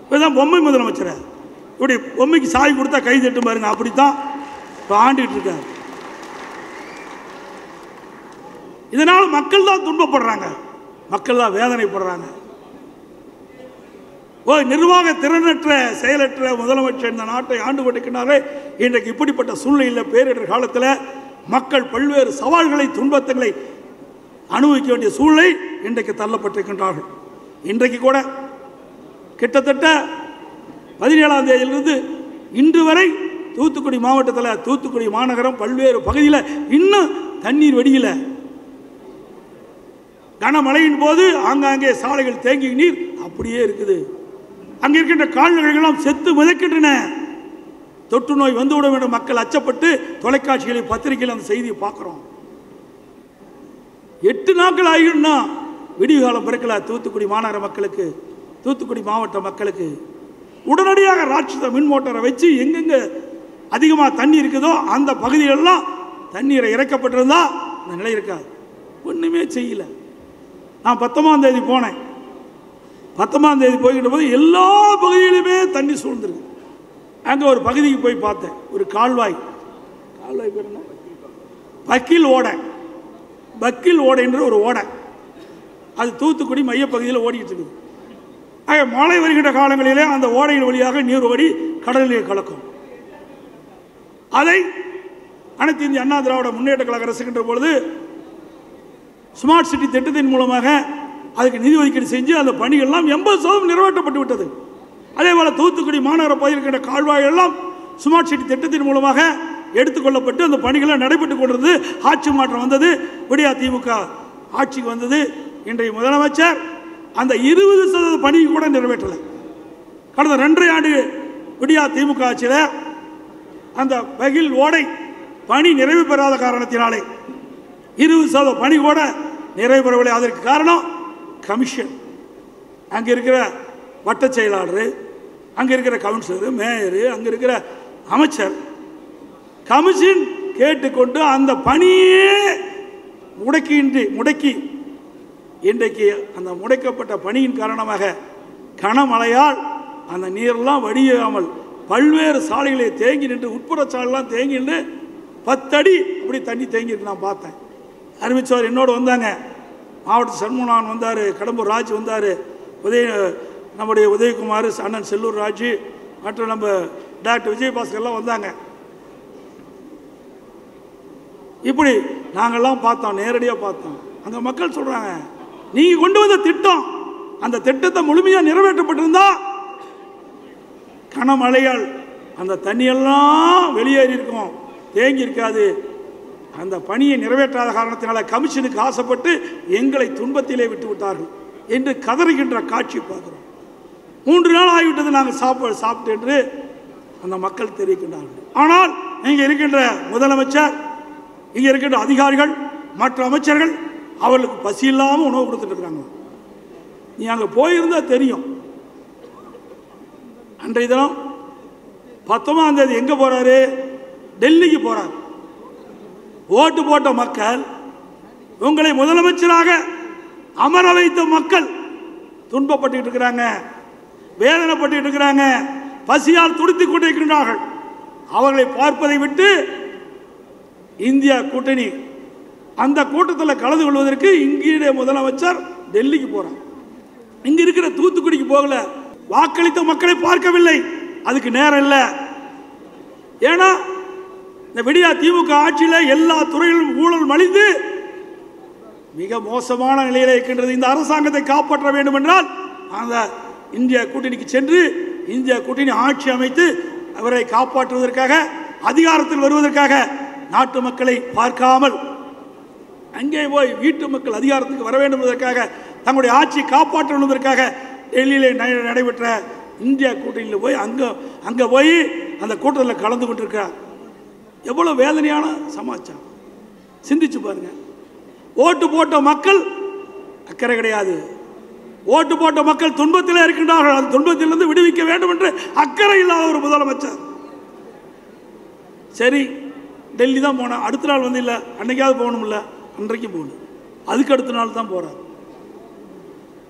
இப்போதான் பொம்மை முதலமைச்சர், இப்படி பொம்மைக்கு சாவி கொடுத்தா கை தட்டு பாருங்க, அப்படித்தான் இப்போ ஆண்டிட்டு இருக்காரு. இதனால் மக்கள் தான் துன்பப்படுறாங்க, மக்கள் தான் வேதனைப்படுறாங்க. நிர்வாக திறனற்ற, செயலற்ற முதலமைச்சர் இந்த நாட்டை ஆண்டு கொண்டிருக்கிறாரே. இன்றைக்கு இப்படிப்பட்ட சூழ்நிலையில், பேரிடர் காலத்தில் மக்கள் பல்வேறு சவால்களை, துன்பத்தங்களை அனுபவிக்க வேண்டிய சூழ்நிலை இன்றைக்கு தள்ளப்பட்டிருக்கின்றார்கள். இன்றைக்கு கூட கிட்டத்தட்ட 17ஆம் தேதியிலிருந்து இன்று வரை தூத்துக்குடி மாவட்டத்தில், தூத்துக்குடி மாநகரம் பல்வேறு பகுதியில் இன்னும் தண்ணீர் வடியல. கனமழையின் போது ஆங்காங்கே சாலைகள் தேங்கி நீர் அப்படியே இருக்குது. அங்கே இருக்கின்ற கால்நடைகளும் செத்து மிதக்கின்றன. தொற்று நோய் வந்துவிடும் என்று மக்கள் அச்சப்பட்டு தொலைக்காட்சிகளில், பத்திரிகையில் அந்த செய்தியை பார்க்கிறோம். 8 நாட்கள் ஆகிடும்னா விடிவு காலம் பிறக்கல. தூத்துக்குடி மாநகர மக்களுக்கு, தூத்துக்குடி மாவட்ட மக்களுக்கு உடனடியாக ராட்சத மின் மோட்டாரை வச்சு எங்கெங்க அதிகமாக தண்ணி இருக்குதோ அந்த பகுதிகளெல்லாம் தண்ணீரை இறக்கப்பட்டிருந்தா இந்த நிலை இருக்காது. ஒன்றுமே செய்யல. நான் 19ஆம் தேதி போனேன். 19ஆம் தேதி போய்கிட்ட போது எல்லா பகுதியிலுமே தண்ணி சூழ்ந்துருக்கு. அங்கே ஒரு பகுதிக்கு போய் பார்த்தேன், ஒரு கால்வாய் பேர் என்ன, பக்கில் ஓடை, பக்கில் ஓடை என்ற ஒரு ஓடை, அது தூத்துக்குடி மையப்பகுதியில் ஓடிக்கிட்டு இருக்குது. மழை வருகின்ற காலங்களிலே அந்த ஓடையின் வழியாக நீர் ஓடி கடலிலே கலக்கும். அதை அனைத்து இந்திய அண்ணா திராவிட முன்னேற்ற கழக அரசுகின்ற பொழுது ஸ்மார்ட் சிட்டி திட்டத்தின் மூலமாக அதுக்கு நிதி ஒதுக்கீடு செஞ்சு அந்த பணிகள்லாம் 80% நிறைவேற்றப்பட்டு விட்டது. அதே போல் தூத்துக்குடி மாநகர பகுதியில் இருக்கின்ற கால்வாய் எல்லாம் ஸ்மார்ட் சிட்டி திட்டத்தின் மூலமாக எடுத்துக்கொள்ளப்பட்டு அந்த பணிகள் நடைபெற்றுக் கொண்டிருந்தது. ஆட்சி மாற்றம் வந்தது, விடியா திமுக ஆட்சிக்கு வந்தது. இன்றைய முதலமைச்சர் அந்த 20% பணியை கூட நிறைவேற்றலை. கடந்த 2.5 ஆண்டு விடியா திமுக ஆட்சியில் அந்த பகில் ஓடை பணி நிறைவு பெறாத காரணத்தினாலே 20% பணி கூட நிறைவு பெறவில்லை. அதற்கு காரணம் கமிஷன். அங்கே இருக்கிற வட்ட செயலாளர், அங்கே இருக்கிற கவுன்சிலர், மேயர், அங்கே இருக்கிற அமைச்சர் கமிஷன் கேட்டுக்கொண்டு அந்த பணியே முடக்கி இன்றைக்கு அந்த முடக்கப்பட்ட பணியின் காரணமாக கனமழையால் அந்த நீரெல்லாம் வடியாமல் பல்வேறு சாலைகளை தேங்கி நின்று உட்புற சாலைலாம் தேங்கி நின்று 10 அடி அப்படி தண்ணி தேங்கிட்டு நான் பார்த்தேன். அறிவிச்சவர் என்னோடு வந்தாங்க. மாவட்ட சண்முகன் வந்தார், கடம்பூர் ராஜ் வந்தார், நம்முடைய உதயகுமார், அண்ணன் செல்லூர் ராஜ், மற்றும் நம்ம டாக்டர் விஜயபாஸ்கர்லாம் வந்தாங்க. இப்படி நாங்கள்லாம் பார்த்தோம், நேரடியாக பார்த்தோம். அங்கே மக்கள் சொல்கிறாங்க, நீங்கள் கொண்டு வந்த திட்டம் அந்த திட்டத்தை முழுமையாக நிறைவேற்றப்பட்டிருந்தா கனமழையால் அந்த தண்ணியெல்லாம் வெளியேறி இருக்கும், தேங்கி இருக்காது. அந்த பணியை நிறைவேற்றாத காரணத்தினால கமிஷனுக்கு ஆசைப்பட்டு எங்களை துன்பத்திலே விட்டு விட்டார்கள் என்று கதறுகின்ற காட்சி பார்க்கிறோம். 3 நாள் ஆகிவிட்டது நாங்கள் சாப்பிட்டு என்று அந்த மக்கள் தெரிவிக்கின்றார்கள். ஆனால் இங்கே இருக்கின்ற முதலமைச்சர், இங்கே இருக்கின்ற அதிகாரிகள், மற்ற அமைச்சர்கள் அவர்களுக்கு பசி இல்லாமல் உணவு கொடுத்துட்டு இருக்கிறாங்க. நீ அங்கே போயிருந்தா தெரியும். அன்றைய தினம் 19ஆம் தேதி எங்கே போறாரு? டெல்லிக்கு போறார். ஓட்டு போட்ட மக்கள், உங்களை முதலமைச்சராக அமர வைத்த மக்கள் துன்பப்பட்டு இருக்கிறாங்க, வேதனைப்பட்டு இருக்கிறாங்க, பசியால் துடித்துக் கொண்டிருக்கின்றார்கள். அவர்களை பார்ப்பதை விட்டு இந்தியா கூட்டணி அந்த கூட்டத்தில் கலந்து கொள்வதற்கு இங்கே முதலமைச்சர் டெல்லிக்கு போறார். இங்க இருக்கிற தூத்துக்குடிக்கு போகல, வாக்களித்த மக்களை பார்க்கவில்லை, அதுக்கு நேரம் இல்லை. ஏன்னா இந்த விடியா திமுக ஆட்சியில் எல்லா துறையிலும் ஊழல் மலிந்து மிக மோசமான நிலையில் இருக்கின்றது. இந்த அரசாங்கத்தை காப்பாற்ற வேண்டும் என்றால் அந்த இந்தியா கூட்டணிக்கு சென்று இந்தியா கூட்டணி ஆட்சி அமைத்து அவரை காப்பாற்றுவதற்காக, அதிகாரத்தில் வருவதற்காக நாட்டு மக்களை பார்க்காமல் அங்கே போய் வீட்டு மக்கள் அதிகாரத்துக்கு வர வேண்டும் என்பதற்காக, தங்களுடைய ஆட்சியை காப்பாற்ற வேண்டுவதற்காக டெல்லியிலே நடைபெற்ற இந்தியா கூட்டணியில் போய் அங்கே போய் அந்த கூட்டத்தில் கலந்து கொண்டிருக்கிறார். எவ்வளோ வேதனையான சமாச்சாரம் சிந்திச்சு பாருங்க. ஓட்டு போட்ட மக்கள் அக்கறை கிடையாது. ஓட்டு போட்ட மக்கள் துன்பத்தில் இருக்கின்றார்கள். அந்த துன்பத்திலிருந்து விடுவிக்க வேண்டும் என்று அக்கறை இல்லாத ஒரு முதலமைச்சர். சரி, டெல்லி தான் போனேன், அடுத்த நாள் வந்து இல்லை, அன்னைக்காவது போகணும்ல, அன்றைக்கு போகணும், அதுக்கு அடுத்த நாள் தான் போறார்.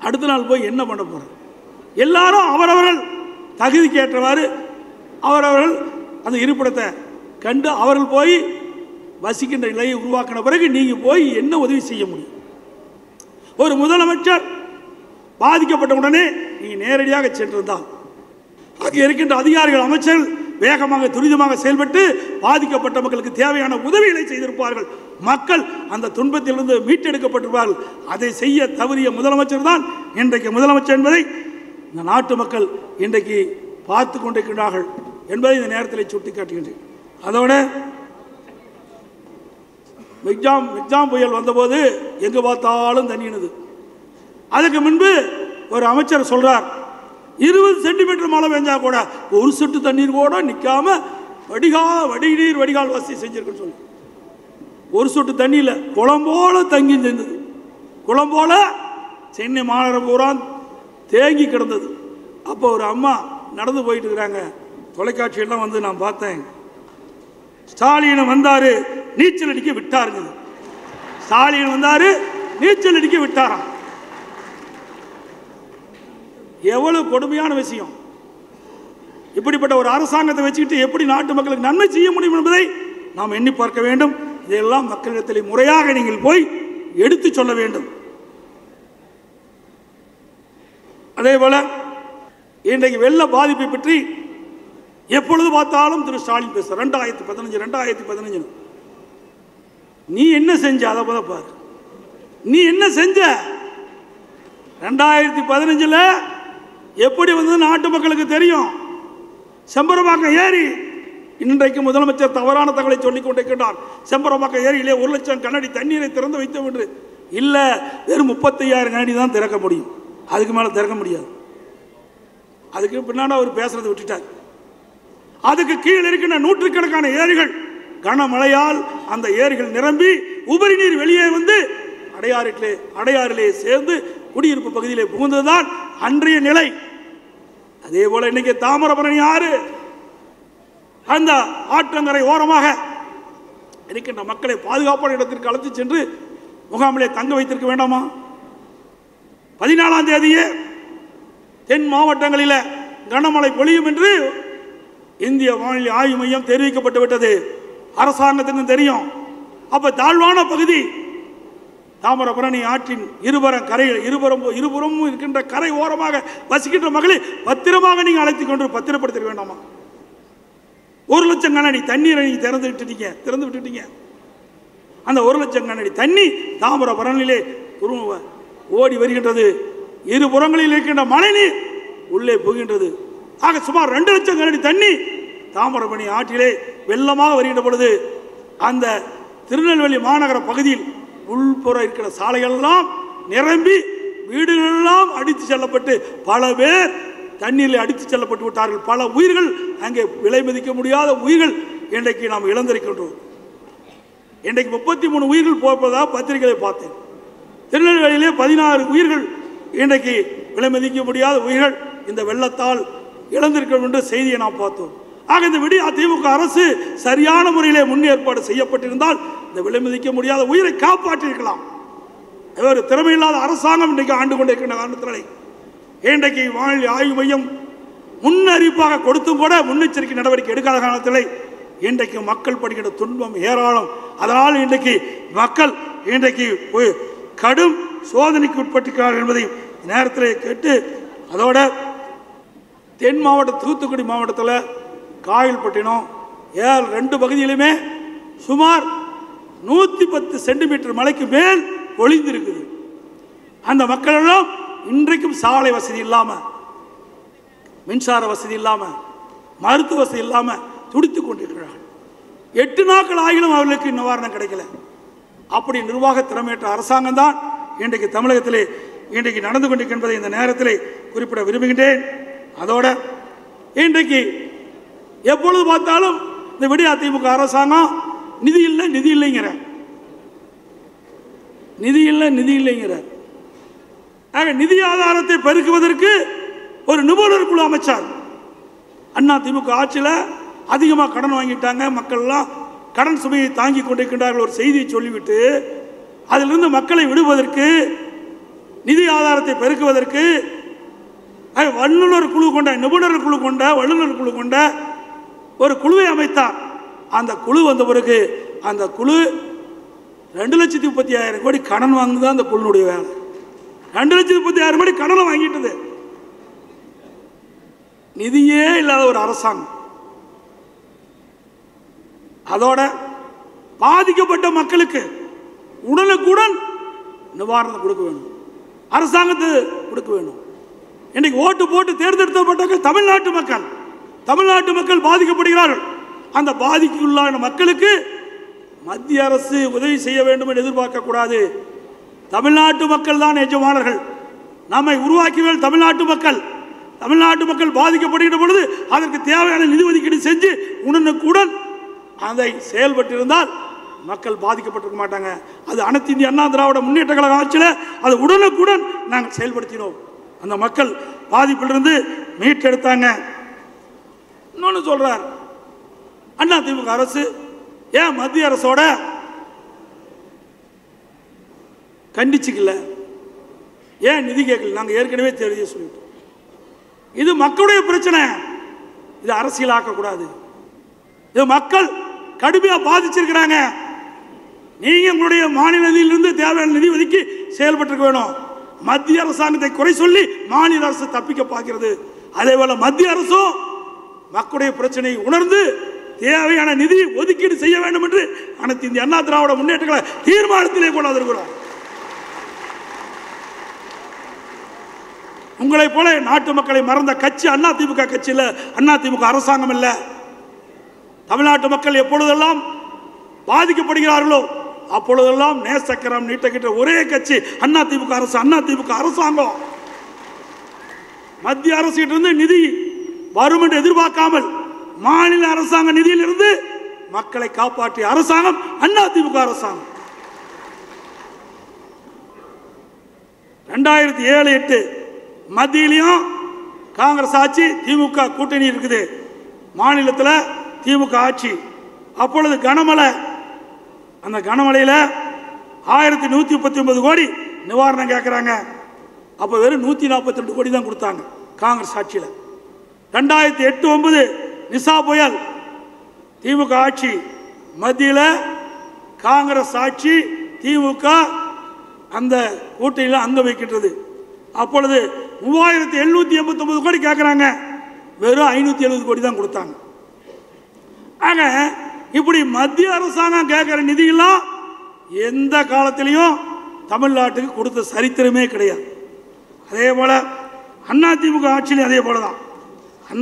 அடுத்த நாள் போய் என்ன பண்ண போறார்? எல்லாரும் அவரவர்கள் தகுதிக்கு ஏற்றவாறு அவரவர்கள் அந்த இருப்பிடத்தை கண்டு அவர்கள் போய் வசிக்கின்ற நிலையை உருவாக்கின பிறகு நீங்க போய் என்ன உதவி செய்ய முடியும்? ஒரு முதலமைச்சர் பாதிக்கப்பட்ட உடனே நீங்க நேரடியாக சென்றிருந்தால் அங்கே இருக்கின்ற அதிகாரிகள், அமைச்சர்கள் வேகமாக துரிதமாக செயல்பட்டு பாதிக்கப்பட்ட மக்களுக்கு தேவையான உதவிகளை செய்திருப்பார்கள். மக்கள் அந்த துன்பத்திலிருந்து மீட்டெடுக்கப்பட்டிருப்பார்கள். அதை செய்ய தவறிய முதலமைச்சர் தான் இன்றைக்கு முதலமைச்சர் என்பதை இந்த நாட்டு மக்கள் இன்றைக்கு பார்த்து கொண்டிருக்கிறார்கள் என்பதை இந்த நேரத்தில் சுட்டிக்காட்டுகின்றேன். அதோட எக்ஸாம் புயல் வந்தபோது எங்கு பார்த்தாலும் தண்ணினது. அதுக்கு முன்பு ஒரு அமைச்சர் சொல்றார், 20 சென்டிமீட்டர் மழை பெஞ்சா கூட ஒரு சொட்டு தண்ணீர் கூட நிற்காம வடிகால் வசதி செஞ்சிருக்குன்னு சொல்லி, ஒரு சொட்டு தண்ணியில் குளம்போல தங்கி இருந்தது. குளம்போல சென்னை மாநகரம் பூரா தேங்கி கிடந்தது. அப்போ ஒரு அம்மா நடந்து போயிட்டு இருக்கிறாங்க. தொலைக்காட்சியெல்லாம் வந்து நான் பார்த்தேன். ஸ்டாலின் வந்தாரு, நீச்சல் அடிக்க விட்டாருங்க. ஸ்டாலின் வந்தாரு, நீச்சல் அடிக்க விட்டாராம். எவ்வளவு கொடுமையான விஷயம்! இப்படிப்பட்ட ஒரு அரசாங்கத்தை வச்சுக்கிட்டு எப்படி நாட்டு மக்களுக்கு நன்மை செய்ய முடியும் என்பதை நாம் எண்ணி பார்க்க வேண்டும். இதையெல்லாம் மக்களிடத்தில் முறையாக நீங்கள் போய் எடுத்து சொல்ல வேண்டும். அதே போல இன்றைக்கு வெள்ள பாதிப்பை பற்றி எப்பொழுது பார்த்தாலும் திரு ஸ்டாலின் பேச 2015 நீ என்ன செஞ்ச? அதை பாரு, நீ என்ன செஞ்ச? 2015 எப்படி வந்து நாட்டு மக்களுக்கு தெரியும். செம்பரம்பாக்கம் ஏரி, இன்றைக்கு முதலமைச்சர் தவறான தகவலை சொல்லிக் கொண்டிருக்கிறார். செம்பரம்பாக்கம் ஏரியிலே 1 லட்சம் கனஅடி தண்ணீரை திறந்து வைத்தோம் என்று. இல்ல, வெறும் 35,000 கனஅடி தான் திறக்க முடியும், அதுக்கு மேல திறக்க முடியாது. அதுக்கு பின்னாடி அவர் பேசுறதை விட்டுட்டார். அதுக்கு கீழே இருக்கின்ற நூற்றுக்கணக்கான ஏரிகள் கனமழையால் அந்த ஏரிகள் நிரம்பி உபரி நீர் வெளியே வந்து அடையாறிலே சேர்ந்து குடியிருப்பு பகுதியிலே புகுந்ததுதான் அன்றைய நிலை. அதே போல இன்னைக்கு தாமிரபரணி ஆறு அந்த ஆற்றங்கரை ஓரமாக இருக்கின்ற மக்களை பாதுகாப்பான இடத்திற்கு அழைத்து சென்று முகாமிலே தங்க வைத்திருக்க வேண்டாமா? 14ஆம் தேதியே தென் மாவட்டங்களில் கனமழை பொழியும் என்று இந்திய வானிலை ஆய்வு மையம் தெரிவிக்கப்பட்டு விட்டது. அரசாங்கத்துக்கு தெரியும். அப்ப தாழ்வான பகுதி தாமிரபரணி ஆற்றின் இருபுறமும் இருக்கின்ற கரை ஓரமாக வசிக்கின்ற மக்களை பத்திரமாக நீங்க அழைத்துக் கொண்டு பத்திரப்படுத்த வேண்டாமா? 1 லட்சம் கனஅடி தண்ணீரை நீங்க திறந்து விட்டுட்டீங்க. அந்த 1 லட்சம் கனஅடி தண்ணி தாமிரபரணியிலே ஓடி வருகின்றது. இருபுறங்களில் இருக்கின்ற மழைநீர் உள்ளே போகின்றது. ஆக சுமார் 2 லட்சம் கனஅடி தண்ணி தாமிரபரணி ஆற்றிலே வெள்ளமாக வருகின்ற பொழுது அந்த திருநெல்வேலி மாநகர பகுதியில் உள்புற இருக்கிற சாலைகள் எல்லாம் நிரம்பி வீடுகள் எல்லாம் அடித்து செல்லப்பட்டு பல பேர் தண்ணீரில் அடித்து செல்லப்பட்டு விட்டார்கள். பல உயிர்கள் அங்கே விலை மதிக்க முடியாத உயிர்கள் இன்றைக்கு நாம் இழந்திருக்கின்றோம். இன்றைக்கு 33 உயிர்கள் போவதாக பத்திரிகையை பார்த்தேன். திருநெல்வேலியிலே 16 உயிர்கள் இன்றைக்கு விலை மதிக்க முடியாத உயிர்கள் இந்த வெள்ளத்தால் இழந்திருக்கிறோம் என்ற செய்தியை நாம் பார்த்தோம். ஆக இந்த அதிமுக அரசு சரியான முறையிலே முன்னேற்பாடு செய்யப்பட்டிருந்தால் இந்த விலை மதிக்க முடியாத உயிரை காப்பாற்றியிருக்கலாம். ஒரு திறமையில்லாத அரசாங்கம் இன்றைக்கு ஆண்டு கொண்டிருக்கின்ற காரணத்தினாலே இன்றைக்கு வானிலை ஆய்வு மையம் முன்னறிவிப்பாக கொடுத்தும் கூட முன்னெச்சரிக்கை நடவடிக்கை எடுக்காத காரணத்திலே இன்றைக்கு மக்கள் படுகின்ற துன்பம் ஏராளம். அதனால் இன்றைக்கு மக்கள் இன்றைக்கு கடும் சோதனைக்கு உட்பட்டிருக்கிறார்கள் என்பதை நேரத்தில் கேட்டு, அதோட தென் மாவட்ட தூத்துக்குடி மாவட்டத்தில் காயல்பட்டினம் 2 பகுதியிலுமே சுமார் 110 சென்டிமீட்டர் மழைக்கு மேல் பொழிந்திருக்குது. அந்த மக்கள் எல்லாம் இன்றைக்கும் சாலை வசதி இல்லாமல், மின்சார வசதி இல்லாமல், மருத்துவ வசதி இல்லாமல் துடித்துக் கொண்டிருக்கிறார்கள். 8 நாட்கள் ஆகிலும் அவர்களுக்கு நிவாரணம் கிடைக்கல. அப்படி நிர்வாக திறமையற்ற அரசாங்கம் தான் இன்றைக்கு தமிழகத்திலே இன்றைக்கு நடந்து கொண்டிருக்கின்றதை இந்த நேரத்தில் குறிப்பிட விரும்புகின்றேன். அதோட இன்றைக்கு எப்பொழுது பார்த்தாலும் இந்த அதிமுக அரசாங்கம் நிதி இல்லைங்கிற நிதி ஆதாரத்தை பெருக்குவதற்கு ஒரு நிபுணர் குழு அமைச்சார். அதிமுக ஆட்சியில் அதிகமாக கடன் வாங்கிட்டாங்க, மக்கள் எல்லாம் கடன் சுமையை தாங்கி கொண்டிருக்கின்றார்கள் ஒரு செய்தியை சொல்லிவிட்டு அதிலிருந்து மக்களை விடுவதற்கு நிதி ஆதாரத்தை பெருக்குவதற்கு வல்லுநர் குழு கொண்ட நிபுணர் குழு கொண்ட வல்லுநர் குழு கொண்ட ஒரு குழுவை அமைத்தார். அந்த குழு வந்த பிறகு அந்த குழு 2,30,000 கோடி கடன் வாங்குதான் அந்த குழுனுடைய வேலை. 2,30,000 கோடி கடனை வாங்கிட்டது. நிதியே இல்லாத ஒரு அரசாங்கம். அதோட பாதிக்கப்பட்ட மக்களுக்கு உடனுக்குடன் நிவாரணம் கொடுக்க வேணும், அரசாங்கத்தை கொடுக்க வேணும். இன்னைக்கு ஓட்டு போட்டு தேர்ந்தெடுக்கப்பட்ட தமிழ்நாட்டு மக்கள் பாதிக்கப்படுகிறார்கள். அந்த பாதிக்குள்ளான மக்களுக்கு மத்திய அரசு உதவி செய்ய வேண்டும் என்று எதிர்பார்க்க கூடாது. தமிழ்நாட்டு மக்கள் தான் எஜமானர்கள். நம்மை உருவாக்கியவர்கள் தமிழ்நாட்டு மக்கள் பாதிக்கப்படுகின்ற பொழுது அதற்கு தேவையான நிதி ஒதுக்கீடு செஞ்சு உடனுக்குடன் அதை செயல்பட்டிருந்தால் மக்கள் பாதிக்கப்பட்டிருக்க மாட்டாங்க. அது அனைத்து இந்திய அண்ணா திராவிட முன்னேற்ற கழக ஆட்சியில் அது உடனுக்குடன் நாங்கள் செயல்படுத்தினோம். அந்த மக்கள் பாதிப்பிலிருந்து மீட்டெடுத்தாங்க. இன்னொன்று சொல்றார், அதிமுக அரசு ஏன் மத்திய அரசோட கண்டிச்சுக்கல, ஏன் நிதி கேட்கல? நாங்கள் ஏற்கனவே தெரிய சொல்லிட்டோம். இது மக்களுடைய பிரச்சனை, இது அரசியலாக்கக்கூடாது. இது மக்கள் கடுமையாக பாதிச்சிருக்கிறாங்க. நீங்க உங்களுடைய மாநில நிதியிலிருந்து தேவையான நிதி ஒதுக்கி செயல்பட்டு வேணும். மத்திய அரசாங்கத்தை குறை சொல்லி மாநில அரசு தப்பிக்க பார்க்கிறது. அதே போல மத்திய அரசும் மக்களுடைய பிரச்சனையை உணர்ந்து தேவையான நிதி ஒதுக்கீடு செய்ய வேண்டும் என்று அனைத்து இந்திய அண்ணா திராவிட முன்னேற்ற கழக தீர்மானத்திலே கொண்டாந்திருக்கிறோம். உங்களை போல நாட்டு மக்களை மறந்த கட்சி அதிமுக கட்சியில் அதிமுக அரசாங்கம் இல்லை. தமிழ்நாட்டு மக்கள் எப்பொழுதெல்லாம் பாதிக்கப்படுகிறார்களோ அப்பொழுதெல்லாம் நேசக்கரம் நீட்டுகின்ற ஒரே கட்சி அதிமுக அரசு, அதிமுக அரசாங்கம். மத்திய அரசிலிருந்து நிதி வரும் என்று எதிர்பார்க்காமல் மாநில அரசாங்க நிதியிலிருந்து மக்களை காப்பாற்றிய அரசாங்கம் அதிமுக அரசாங்கம். 2007-8 மத்தியிலையும் காங்கிரஸ் ஆட்சி, திமுக கூட்டணி இருக்குது. மாநிலத்தில் திமுக ஆட்சி. அப்பொழுது கனமழை அந்த கனமழையில் 1139 கோடி நிவாரணம் கேட்குறாங்க. அப்போ வெறும் 142 கோடி தான் கொடுத்தாங்க காங்கிரஸ் ஆட்சியில். 2008-9 நிசா புயல், திமுக ஆட்சி, மத்தியில் காங்கிரஸ் ஆட்சி, திமுக அந்த கூட்டணியில் அங்க வைக்கின்றது. அப்பொழுது 3789 கோடி கேட்குறாங்க, வெறும் 570 கோடி தான் கொடுத்தாங்க. ஆக இப்படி மத்திய அரசாங்கம் கேட்குற நிதியெல்லாம் எந்த காலத்திலையும் தமிழ்நாட்டுக்கு கொடுத்த சரித்திரமே கிடையாது. அதே போல அதிமுக ஆட்சியிலையும் அதே போல தான்.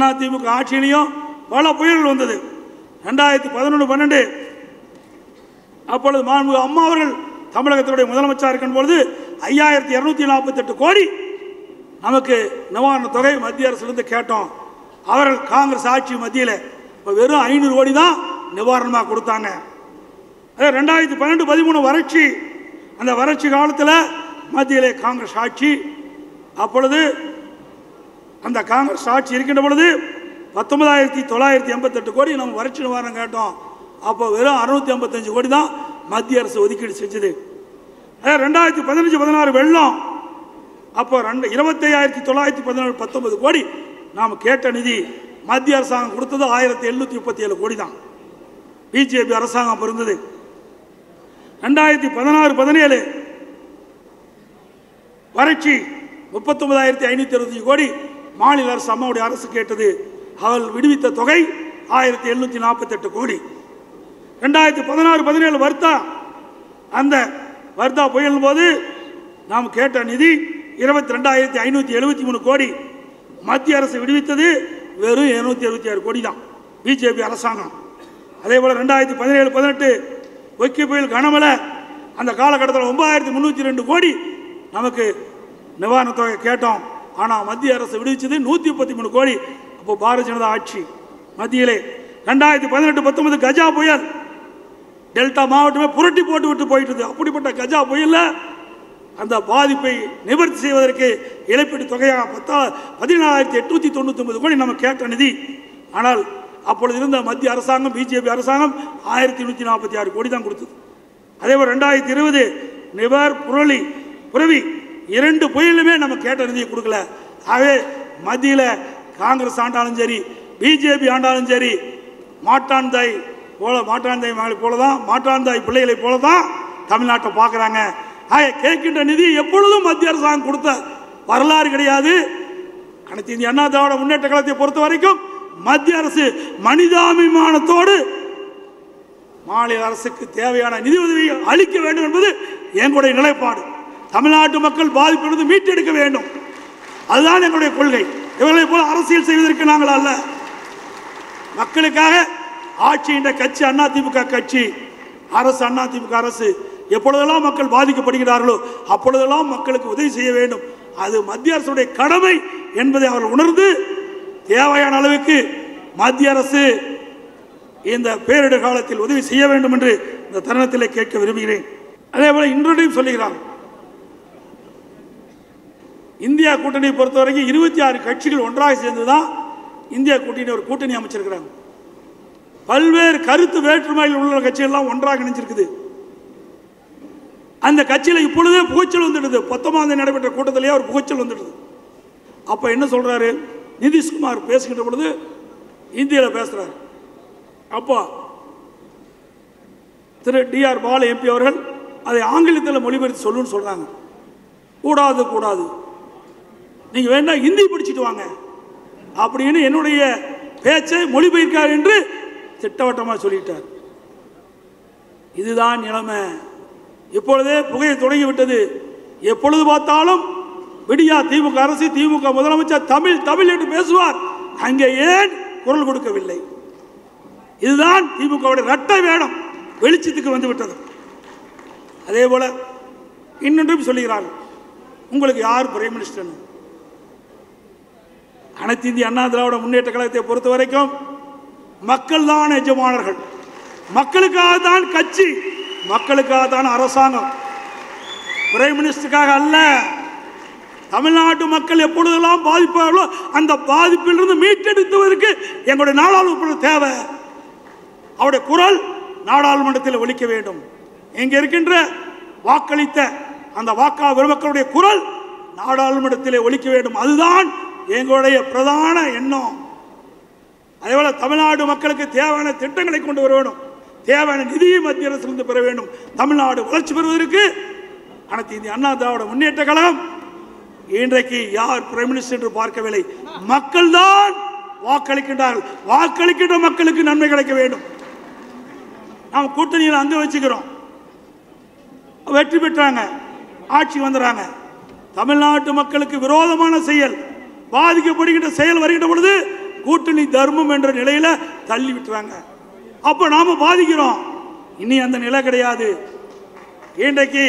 அதிமுக ஆட்சியிலையும் பல புயல்கள் வந்தது. 2011-12 அப்பொழுது மாண்புமிகு அம்மா அவர்கள் தமிழகத்தினுடைய முதலமைச்சர் இருக்கும் பொழுது 5248 கோடி நமக்கு நிவாரண தொகை மத்திய அரசிலிருந்து கேட்டோம். அவர்கள் காங்கிரஸ் ஆட்சி மத்தியில் இப்போ வெறும் 500 கோடி தான் நிவாரணமாக கொடுத்தாங்க. அதே 2012-13 வறட்சி, அந்த வறட்சி காலத்தில் மத்தியிலே காங்கிரஸ் ஆட்சி, அப்பொழுது அந்த காங்கிரஸ் ஆட்சி இருக்கின்ற பொழுது 19,988 கோடி நம்ம வறட்சி நிவாரணம் கேட்டோம். அப்போ வெறும் 655 கோடி தான் மத்திய அரசு ஒதுக்கீடு செஞ்சது. 2015-16 வெள்ளம், அப்போ 25,919 கோடி நாம் கேட்ட நிதி மத்திய அரசாங்கம் கொடுத்தது 1737 கோடி தான். பிஜேபி அரசாங்கம் இருந்தது. 2016-17 வறட்சி 39,525 கோடி மாநில அரசு, அம்மாவுடைய அரசு கேட்டது. அவள் விடுவித்த தொகை 1748 கோடி. 2016-17 வர்த்தா, அந்த வர்த்தா புயல் போது நாம் கேட்ட நிதி 22,573 கோடி. மத்திய அரசு விடுவித்தது வெறும் 276 கோடி தான், பிஜேபி அரசாங்கம். அதே போல் 2017-18 ஒக்கி புயல் கனமழை, அந்த காலகட்டத்தில் 9,302 கோடி நமக்கு நிவாரண தொகை கேட்டோம். ஆனால் மத்திய அரசு விடுவிச்சது 133 கோடி. அப்போ பாரதிய ஜனதா ஆட்சி மத்தியிலே. 2018-19 கஜா புயல், டெல்டா மாவட்டமே புரட்டி போட்டு விட்டு போயிட்டது. அப்படிப்பட்ட கஜா புயலில் அந்த பாதிப்பை நிவர்த்தி செய்வதற்கு இழப்பீட்டு தொகையாக 14,899 கோடி நம்ம கேட்ட நிதி. ஆனால் அப்பொழுது இருந்த மத்திய அரசாங்கம், பிஜேபி அரசாங்கம் 1,146 கோடி தான் கொடுத்தது. அதே போல் 2020 நிவர் புரவி 2 புயலுமே நம்ம கேட்ட நிதியை கொடுக்கல. ஆகவே மத்தியில் காங்கிரஸ் ஆண்டாலும் சரி, பிஜேபி ஆண்டாலும் சரி, மாட்டாந்தாய் மகளை போல தான், மாட்டாந்தாய் பிள்ளைகளை போல தான் தமிழ்நாட்டை பார்க்குறாங்க. ஆக கேட்கின்ற நிதி எப்பொழுதும் மத்திய அரசாங்கம் கொடுத்த வரலாறு கிடையாது. அனைத்து இந்திய அண்ணா திராவிட முன்னேற்ற கழகத்தை பொறுத்த வரைக்கும் மத்திய அரசு மனிதாபிமானத்தோடு மாநில அரசுக்கு தேவையான நிதி உதவியை அளிக்க வேண்டும் என்பது எங்களுடைய நிலைப்பாடு. தமிழ்நாட்டு மக்கள் பாதிப்பிலிருந்து மீட்டெடுக்க வேண்டும், அதுதான் எங்களுடைய கொள்கை. இவர்களை போல அரசியல் செய்வதற்கு நாங்கள் அல்ல. மக்களுக்காக ஆட்சி என்ற கட்சி அதிமுக கட்சி, அரசு அதிமுக அரசு. எப்பொழுதெல்லாம் மக்கள் பாதிக்கப்படுகிறார்களோ அப்பொழுதெல்லாம் மக்களுக்கு உதவி செய்ய வேண்டும். அது மத்திய அரசுடைய கடமை என்பதை அவர்கள் உணர்ந்து தேவையான அளவுக்கு மத்திய அரசு இந்த பேரிடர் காலத்தில் உதவி செய்ய வேண்டும் என்று இந்த தருணத்திலே கேட்க விரும்புகிறேன். அதே போல இன்றையும் சொல்லுகிறார், இந்தியா கூட்டணியை பொறுத்தவரைக்கும் 26 கட்சிகள் ஒன்றாக சேர்ந்துதான் இந்தியா கூட்டணி ஒரு கூட்டணி அமைச்சிருக்கிறாங்க. பல்வேறு கருத்து வேற்றுமையில் உள்ள கட்சிகள்லாம் ஒன்றாக இணைஞ்சிருக்குது. அந்த கட்சியில் இப்பொழுதே புகைச்சல் வந்துடுது. 19 நடைபெற்ற கூட்டத்திலேயே ஒரு புகைச்சல் வந்துடுது. அப்போ என்ன சொல்றாரு, நிதிஷ்குமார் பேசுகின்ற பொழுது இந்தியில் பேசுறாரு. அப்போ திரு DR பாலு MP அவர்கள் அதை ஆங்கிலத்தில் மொழிபெயர்த்து சொல்லுன்னு சொல்றாங்க. கூடாது, நீங்க வேணா ஹிந்தி படிச்சுட்டு வாங்க அப்படின்னு என்னுடைய பேச்சை மொழிபெயர்க்கார் என்று திட்டவட்டமாக சொல்லிட்டார். இதுதான் நிலைமை. இப்பொழுதே புகையை தொடங்கிவிட்டது. எப்பொழுது பார்த்தாலும் விடியா திமுக அரசு, திமுக முதலமைச்சர் தமிழ் என்று பேசுவார். அங்கே ஏன் குரல் கொடுக்கவில்லை? இதுதான் திமுகவுடைய இரட்டை வேடம் வெளிச்சத்துக்கு வந்துவிட்டது. அதே போல இன்னொன்றும் சொல்லுகிறார்கள், உங்களுக்கு யார் பிரைம் மினிஸ்டர்? அனைத்து இந்திய அண்ணா திராவிட முன்னேற்ற கழகத்தை பொறுத்த வரைக்கும் மக்கள் தான் எஜமானர்கள். மக்களுக்காக தான் கட்சி, மக்களுக்காக தான் அரசாங்கம், பிரைம் மினிஸ்டருக்காக அல்ல. தமிழ்நாட்டு மக்கள் எப்பொழுதெல்லாம் பாதிப்பார்களோ அந்த பாதிப்பிலிருந்து மீட்டெடுத்துவதற்கு எங்களுடைய நாடாளுமன்ற தேவை. அவருடைய குரல் நாடாளுமன்றத்தில் ஒலிக்க வேண்டும். இங்க இருக்கின்ற வாக்களித்த அந்த வாக்கா பெருமக்களுடைய குரல் நாடாளுமன்றத்திலே ஒலிக்க வேண்டும். அதுதான் எங்களுடைய பிரதான எண்ணம். அதேபோல தமிழ்நாடு மக்களுக்கு தேவையான திட்டங்களை கொண்டு வர வேண்டும், தேவையான நிதியை மத்திய அரசிலிருந்து பெற வேண்டும். தமிழ்நாடு வளர்ச்சி பெறுவதற்கு அனைத்து இந்திய அண்ணா திராவிட முன்னேற்ற கழகம் இன்றைக்கு யார் பிரைம் மினிஸ்டர் என்று பார்க்கவில்லை, மக்கள் தான் வாக்களிக்கின்றார்கள். வாக்களிக்கின்ற மக்களுக்கு நன்மை கிடைக்க வேண்டும். நாம் கூட்டணியில் அங்க வச்சுக்கிறோம், வெற்றி பெற்றாங்க, ஆட்சி வந்துறாங்க. தமிழ்நாட்டு மக்களுக்கு விரோதமான செயல், பாதிக்கப்படுகின்ற செயல் வருகின்ற பொழுது கூட்டணி தர்மம் என்ற நிலையில தள்ளி விட்டுறாங்க. அப்ப நாம பாதிக்கிறோம். இனி அந்த நிலை கிடையாது. இன்றைக்கு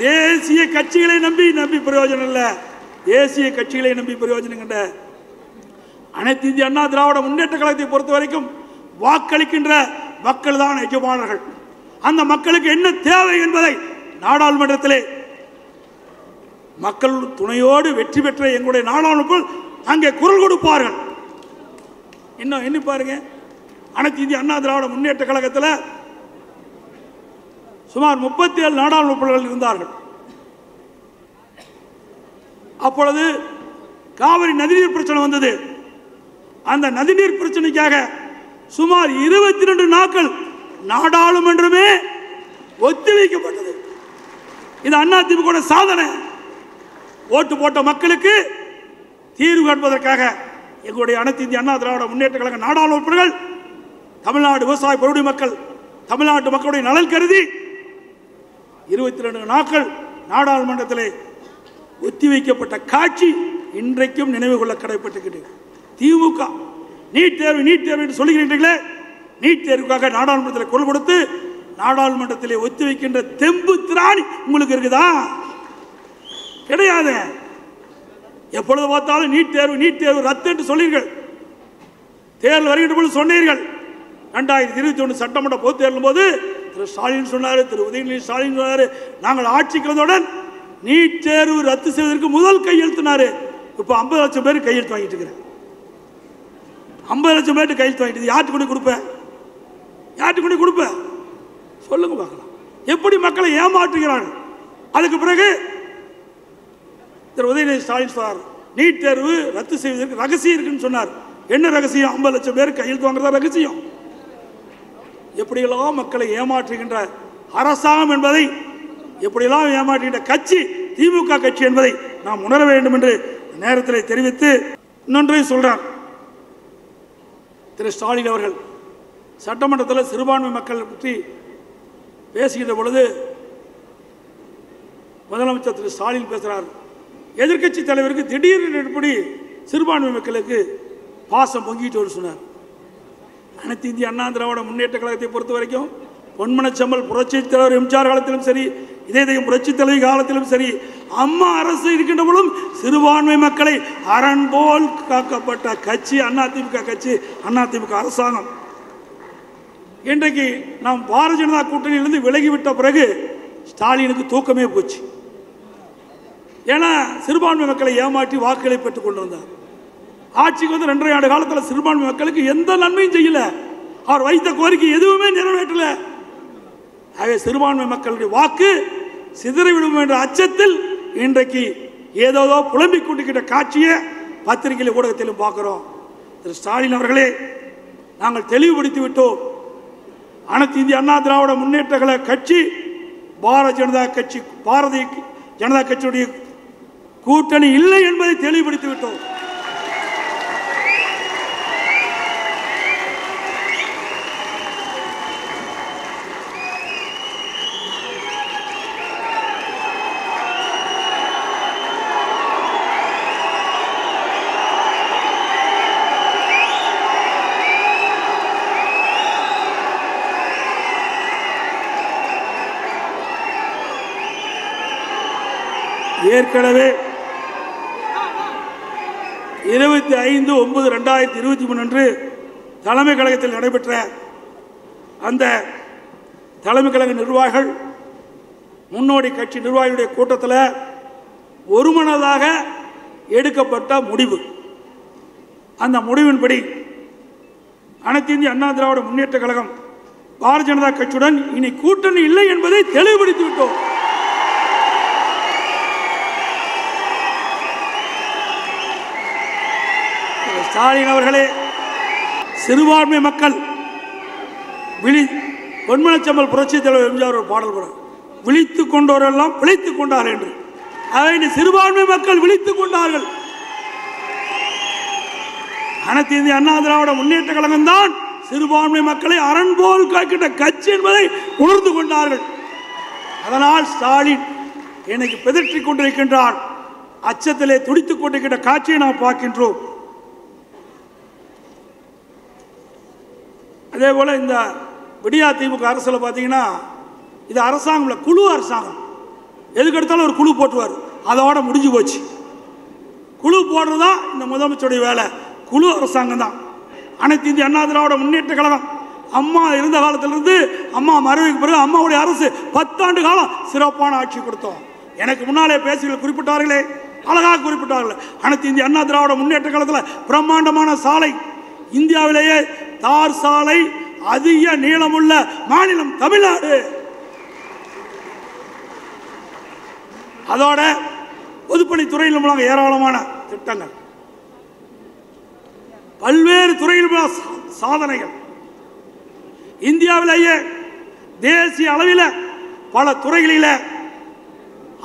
தேசிய கட்சிகளை நம்பி பிரயோஜனம் இல்லை, தேசிய கட்சிகளை நம்பி பிரயோஜனம் கண்ட அனைத்து இந்திய அண்ணா திராவிட முன்னேற்ற கழகத்தை பொறுத்த வரைக்கும் வாக்களிக்கின்ற மக்கள் தான் எஜமானர்கள். அந்த மக்களுக்கு என்ன தேவை என்பதை நாடாளுமன்றத்திலே மக்கள் துணையோடு வெற்றி பெற்ற எங்களுடைய நாடாளுமன்ற அங்கே குரல் கொடுப்பார்கள். இன்னும் எண்ணி பாருங்க, அனைத்து இந்திய அண்ணா திராவிட முன்னேற்ற கழகத்தில் சுமார் 37 நாடாளுமன்ற இருந்தார்கள். அப்பொழுது காவிரி நதிநீர் பிரச்சனை வந்தது. அந்த நதிநீர் பிரச்சனைக்காக சுமார் 22 நாட்கள் நாடாளுமன்றமே ஒத்திவைக்கப்பட்டது. இது அதிமுக சாதனை. ஓட்டு போட்ட மக்களுக்கு தீர்வு காண்பதற்காக எங்களுடைய அனைத்து இந்திய அண்ணா திராவிட முன்னேற்ற கழக நாடாளுமன்றங்கள் தமிழ்நாடு விவசாய பொருடி மக்கள், தமிழ்நாட்டு மக்களுடைய நலன் கருதி 22 நாட்கள் நாடாளுமன்றத்திலே ஒத்திவைக்கப்பட்ட காட்சி இன்றைக்கும் நினைவு கொள்ள கடைப்பட்டு. திமுக நீட் தேர்வு என்று சொல்லுகிறீர்களே, நீட் தேர்வுக்காக நாடாளுமன்றத்தில் குரல் கொடுத்து நாடாளுமன்றத்திலே ஒத்திவைக்கின்ற தெம்பு திராணி உங்களுக்கு இருக்குதா? கிடையாது. எப்பொழுது பார்த்தாலும் நீட் தேர்வு ரத்து என்று சொல்லீர்கள். தேர்தல் வருகின்ற பொழுது சொன்னீர்கள். 2021 சட்டமன்ற பொதுத் தேர்தலும் போது திரு ஸ்டாலின் சொன்னார், திரு உதயநிதி ஸ்டாலின் சொன்னார், நாங்கள் ஆட்சிக்கு வந்தவுடன் நீட் தேர்வு ரத்து செய்வதற்கு முதல் கையெழுத்தினாரு. இப்போ 50 லட்சம் பேர் கையெழுத்து வாங்கிட்டு இருக்கிறேன். 50 லட்சம் பேர் கையெழுத்து வாங்கிட்டு யார்ட்டு கொண்டு கொடுப்பேன்? யார்ட்டு கொண்டு கொடுப்பேன்? சொல்லுங்க பார்க்கலாம். எப்படி மக்களை ஏமாற்றுகிறார்கள்? அதுக்கு பிறகு திரு உதயநிதி ஸ்டாலின் சொன்னார், நீட் தேர்வு ரத்து செய்வதற்கு ரகசியம் இருக்குன்னு சொன்னார். என்ன ரகசியம்? 50 லட்சம் பேர் கையெழுத்து வாங்குறதா ரகசியம்? எப்படியெல்லாம் மக்களை ஏமாற்றுகின்ற அரசாங்கம் என்பதை, எப்படியெல்லாம் ஏமாற்றுகின்ற கட்சி திமுக கட்சி என்பதை நாம் உணர வேண்டும் என்று நேரத்தில் தெரிவித்து இன்னொன்றையும் சொல்றார். திரு ஸ்டாலின் அவர்கள் சட்டமன்றத்தில் சிறுபான்மை மக்கள் பற்றி பேசுகின்ற பொழுது முதலமைச்சர் திரு ஸ்டாலின் பேசுகிறார், எதிர்கட்சி தலைவருக்கு திடீர்னு எப்படி சிறுபான்மை மக்களுக்கு பாசம் பொங்கிட்டு சொன்னார். அனைத்து இந்திய அண்ணா திராவிட முன்னேற்ற கழகத்தை பொறுத்த வரைக்கும் பொன்மனச்செம்மல் புரட்சி தலைவர் எம்ஜிஆர் காலத்திலும் சரி, இதயம் புரட்சி தலைவி காலத்திலும் சரி, அம்மா அரசு இருக்கின்ற பொழுதும் சிறுபான்மை மக்களை அரண் போல் காக்கப்பட்ட கட்சி அதிமுக கட்சி, அதிமுக அரசாங்கம். இன்றைக்கு நாம் பாரதிய ஜனதா கூட்டணியிலிருந்து விலகிவிட்ட பிறகு ஸ்டாலினுக்கு தூக்கமே போச்சு. ஏன்னா சிறுபான்மை மக்களை ஏமாற்றி வாக்குகளை பெற்றுக் கொண்டு வந்தார். ஆட்சிக்கு வந்து 2.5 ஆண்டு காலத்தில் சிறுபான்மை மக்களுக்கு எந்த நன்மையும் செய்யல. அவர் வைத்த கோரிக்கை எதுவுமே நிறைவேற்றல. ஆகவே சிறுபான்மை மக்களுடைய வாக்கு சிதறிவிடும் என்ற அச்சத்தில் இன்றைக்கு ஏதோ புலம்பிக் கொண்டிருக்கிற காட்சியை பத்திரிகையில் ஊடகத்திலும் பார்க்கிறோம். திரு ஸ்டாலின் அவர்களே, நாங்கள் தெளிவுபடுத்தி விட்டோம். அனைத்து இந்திய அண்ணா திராவிட முன்னேற்ற கழக கட்சி பாரதிய ஜனதா கட்சியுடைய கூட்டணி இல்லை என்பதை தெளிவுபடுத்தி விட்டோம். ஏற்கனவே 25/9/2023 அன்று தலைமை கழகத்தில் நடைபெற்ற அந்த தலைமை கழக நிர்வாகிகள் முன்னோடி கட்சி நிர்வாகிகளுடைய கூட்டத்தில் ஒருமனதாக எடுக்கப்பட்ட முடிவு. அந்த முடிவின்படி அனைத்து இந்திய அண்ணா திராவிட முன்னேற்ற கழகம் பாரதிய ஜனதா கட்சியுடன் இனி கூட்டணி இல்லை என்பதை தெளிவுபடுத்தி விட்டோம். ஸ்டாலின் அவர்களே, சிறுபான்மை மக்கள் பொன்மனச்சம்பல் புரட்சித் தலைவர் எம்ஜிஆர் ஒரு பாடல் கூட, விழித்துக் கொண்டோரெல்லாம் பிழைத்துக் கொண்டார்கள் என்று. அதை சிறுபான்மை மக்கள் விழித்துக் கொண்டார்கள். அனைத்து இந்திய அண்ணா திராவிட முன்னேற்ற கழகம் தான் சிறுபான்மை மக்களை அரண் போல் காக்கின்ற கட்சி என்பதை உணர்ந்து கொண்டார்கள். அதனால் ஸ்டாலின் இன்னைக்கு பிதற்றிக் கொண்டிருக்கின்றார். அச்சத்திலே துடித்துக் கொண்டிருக்கின்ற காட்சியை நாம் பார்க்கின்றோம். அதே போல இந்த விடியா திமுக அரசில் பார்த்தீங்கன்னா இது அரசாங்கம் குழு அரசாங்கம். எதுக்கு எடுத்தாலும் ஒரு குழு போட்டுவார். அதோட முடிஞ்சு போச்சு. குழு போடுறதுதான் இந்த முதலமைச்சருடைய வேலை. குழு அரசாங்கம் தான். அனைத்து இந்திய அண்ணா திராவிட முன்னேற்ற கழகம் அம்மா இருந்த காலத்திலிருந்து அம்மா மறைவுக்கு பிறகு அம்மாவுடைய அரசு 10 ஆண்டு காலம் சிறப்பான ஆட்சி கொடுத்தோம். எனக்கு முன்னாலே பேசிகள் குறிப்பிட்டார்களே, அழகாக குறிப்பிட்டார்கள். அனைத்து இந்திய அண்ணா திராவிட முன்னேற்ற கழகத்தில் பிரம்மாண்டமான சாலை, இந்தியாவிலேயே தார் சாலை அதிக நீளமுள்ள மாநிலம் தமிழ்நாடு. அதோட பொதுப்பணித்துறையில் மூலம் ஏராளமான திட்டங்கள், பல்வேறு துறையில் சாதனைகள். இந்தியாவிலேயே தேசிய அளவில் பல துறைகளில்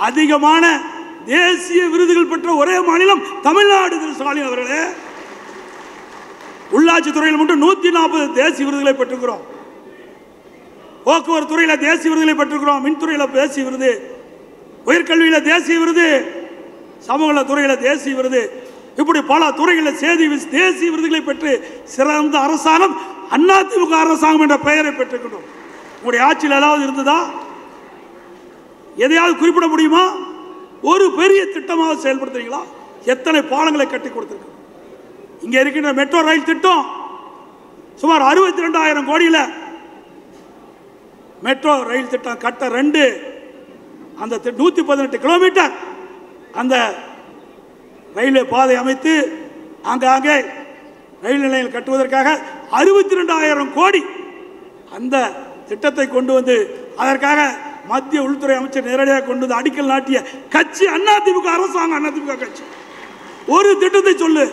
அதிகமான தேசிய விருதுகள் பெற்ற ஒரே மாநிலம் தமிழ்நாடு. திரு ஸ்டாலின் அவர்களே, உள்ளாட்சி துறையில் மட்டும் 140 தேசிய விருதுகளை பெற்றுக்கிறோம். போக்குவரத்து துறையில் தேசிய விருதுகளை பெற்றுக்கிறோம். மின்துறையில் தேசிய விருது, உயர்கல்வியில் தேசிய விருது, சமூக துறையில் தேசிய விருது, இப்படி பல துறைகளில் தேசிய விருதுகளை பெற்று சிறந்த அரசாங்கம் அதிமுக அரசாங்கம் என்ற பெயரை பெற்றுக்கணும். உங்களுடைய ஆட்சியில் ஏதாவது இருந்ததா? எதையாவது குறிப்பிட முடியுமா? ஒரு பெரிய திட்டமாக செயல்படுத்துறீங்களா? எத்தனை பாலங்களை கட்டி கொடுத்திருக்க. இங்கே இருக்கின்ற மெட்ரோ ரயில் திட்டம் சுமார் 62,000 கோடியில் மெட்ரோ ரயில் திட்டம் கட்ட 2 அந்த 118 கிலோமீட்டர் அந்த ரயில்வே பாதை அமைத்து ஆங்காங்கே ரயில் நிலையம் கட்டுவதற்காக 62,000 கோடி அந்த திட்டத்தை கொண்டு வந்து அதற்காக மத்திய உள்துறை அமைச்சர் நேரடியாக கொண்டு வந்து அடிக்கல் நாட்டிய கட்சி அதிமுக அரசாங்கம். அதிமுக கட்சி. ஒரு திட்டத்தை சொல்லு.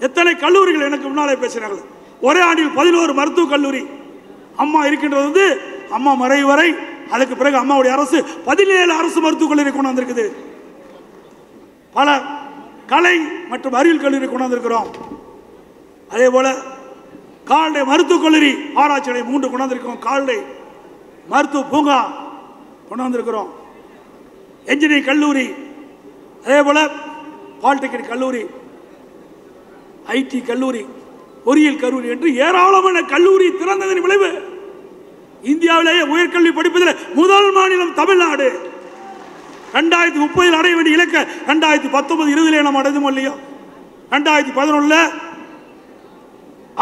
எத்தனை கல்லூரிகள் எனக்கு முன்னாலே பேசினார்கள். ஒரே ஆண்டில் 11 மருத்துவக் கல்லூரி. அம்மா இருக்கின்றது வந்து அம்மா மறைவு வரை, அதுக்கு பிறகு அம்மாவுடைய அரசு 17 அரசு மருத்துவக் கல்லூரி கொண்டு வந்திருக்குது. பல கலை மற்றும் அறிவியல் கல்லூரி கொண்டு வந்திருக்கிறோம். அதே போல கால்நடை மருத்துவக் கல்லூரி ஆராய்ச்சி நிலையம் 3 கொண்டு வந்திருக்கிறோம். கால்நடை மருத்துவ பூங்கா கொண்டு வந்திருக்கிறோம். என்ஜினியரிங் கல்லூரி, அதே போல பாலிடெக்னிக் கல்லூரி, ஐடி கல்லூரி, பொறியியல் கல்லூரி என்று ஏராளமான கல்லூரி திறந்ததன் விளைவு இந்தியாவிலேயே உயர்கல்வி படிப்பதில் முதல் மாநிலம் தமிழ்நாடு. 2030 அடைய வேண்டிய இலக்க 2019-20 நாம் அடைந்தோம் இல்லையோ? 2011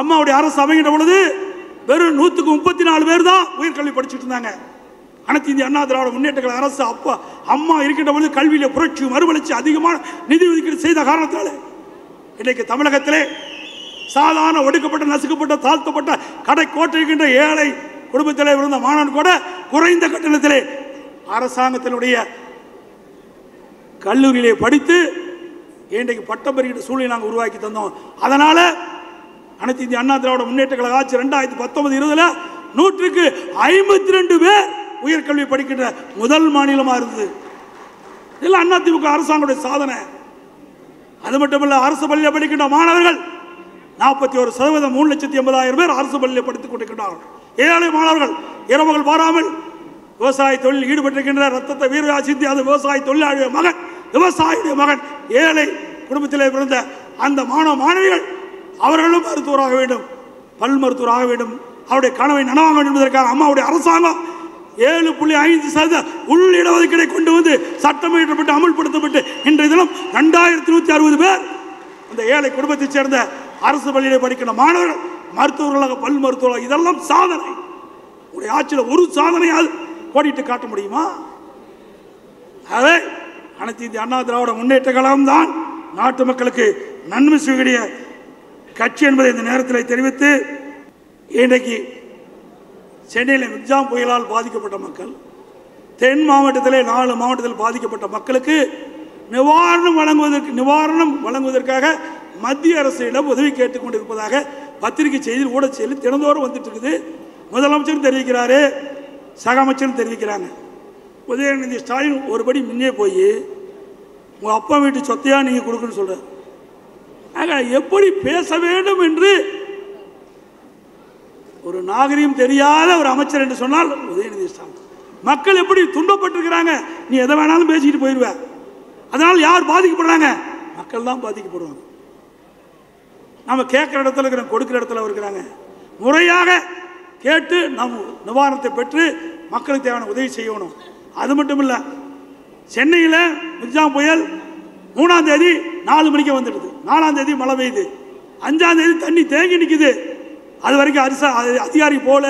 அம்மாவுடைய அரசு அமைகின்ற பொழுது வெறும் 134 பேர் தான் உயர்கல்வி படிச்சுட்டு இருந்தாங்க. அனைத்து இந்திய அண்ணா திராவிட முன்னேற்ற கழக அரசு அப்பா அம்மா இருக்கின்ற பொழுது கல்வியில புரட்சி மறுமலர்ச்சி அதிகமான நிதி ஒதுக்கீடு செய்த காரணத்தால் இன்றைக்கு தமிழகத்திலே சாதாரண ஒடுக்கப்பட்ட நசுக்கப்பட்ட தாழ்த்தப்பட்ட கடை கோட்டிருக்கின்ற ஏழை குடும்பத்திலே இருந்த மாணவன் கூட குறைந்த கட்டணத்திலே அரசாங்கத்தினுடைய கல்லூரியிலே படித்து இன்றைக்கு பட்டம் பெறுகின்ற சூழ்நிலை நாங்கள் உருவாக்கி தந்தோம். அதனால அனைத்து இந்திய அண்ணா திராவிட முன்னேற்ற கழக ஆட்சி 2019-20 100க்கு 52 பேர் உயர்கல்வி படிக்கின்ற முதல் மாநிலமாக இருந்தது. இதெல்லாம் அதிமுக அரசாங்கத்துடைய சாதனை. அது மட்டுமல்ல, அரசு பள்ளியில் படிக்கின்ற மாணவர்கள் 41%, 3,80,000 பேர் அரசு பள்ளியில் படித்துக் கொண்டிருக்கிறார்கள். ஏழை மாணவர்கள் இரவுகள் பாராமல் விவசாய தொழில் ஈடுபட்டிருக்கின்ற ரத்தத்தை வீர சிந்தி அது விவசாய தொழிலாளிய மகன், விவசாயியுடைய மகன், ஏழை குடும்பத்திலே பிறந்த அந்த மாணவ மாணவிகள் அவர்களும் மருத்துவராக வேண்டும், பல் மருத்துவராக வேண்டும், அவருடைய கனவை நனவாக வேண்டும் என்பதற்காக அம்மாவுடைய அரசாங்கம் 7.5% உள் இடஒதுக்கீடை கொண்டு வந்து சட்டம் இயற்றப்பட்டு அமல்படுத்தப்பட்டு இன்றைய தினம் 2160 பேர் அந்த ஏழை குடும்பத்தைச் சேர்ந்த அரசு பள்ளியிலே படிக்கின்ற மாணவர்கள் மருத்துவர்களாக பல் மருத்துவர்களாக. இதெல்லாம் சாதனை. உடைய ஆட்சியில் ஒரு சாதனையால் கோடிட்டு காட்ட முடியுமா? ஆகவே அனைத்து இந்திய அண்ணா திராவிட முன்னேற்ற கழகம் தான் நாட்டு மக்களுக்கு நன்மை செய்யக்கூடிய கட்சி என்பதை இந்த நேரத்தில் தெரிவித்து, இன்றைக்கு சென்னையில் மிக்ஜாம் புயலால் பாதிக்கப்பட்ட மக்கள், தென் மாவட்டத்திலே 4 மாவட்டத்தில் பாதிக்கப்பட்ட மக்களுக்கு நிவாரணம் வழங்குவதற்காக மத்திய அரசிடம் உதவி கேட்டுக்கொண்டிருப்பதாக பத்திரிகை செய்தியில் ஊடக செய்தியில் தினந்தோறும் வந்துட்டு இருக்குது. முதலமைச்சரும் தெரிவிக்கிறாரு, சக அமைச்சரும் தெரிவிக்கிறாங்க. உதயநிதி ஸ்டாலின் ஒருபடி முன்னே போய் உங்கள் அப்பா வீட்டு சொத்தையா நீங்கள் கொடுக்குன்னு சொல்கிறார். ஆக எப்படி பேச வேண்டும் என்று ஒரு நாகரிகம் தெரியாத ஒரு அமைச்சர் என்று சொன்னால் உதயநிதி ஸ்டாலின். மக்கள் எப்படி துன்பப்பட்டிருக்கிறாங்க, நீ எதை வேணாலும் பேசிக்கிட்டு போயிடுவ. அதனால் யார் பாதிக்கப்படுறாங்க? மக்கள் தான் பாதிக்கப்படுவாங்க. நம்ம கேட்குற இடத்துல இருக்கிற, கொடுக்குற இடத்துல இருக்கிறாங்க. முறையாக கேட்டு நம் நிவாரணத்தை பெற்று மக்களுக்கு தேவையான உதவி செய்யணும். அது மட்டும் இல்லை, சென்னையில் மிக்ஜாம் புயல் 3ஆம் தேதி 4 மணிக்கு வந்துடுது, 4ஆம் தேதி மழை பெய்யுது, 5ஆம் தேதி தண்ணி தேங்கி நிற்குது. அது வரைக்கும் அதிகாரி போல.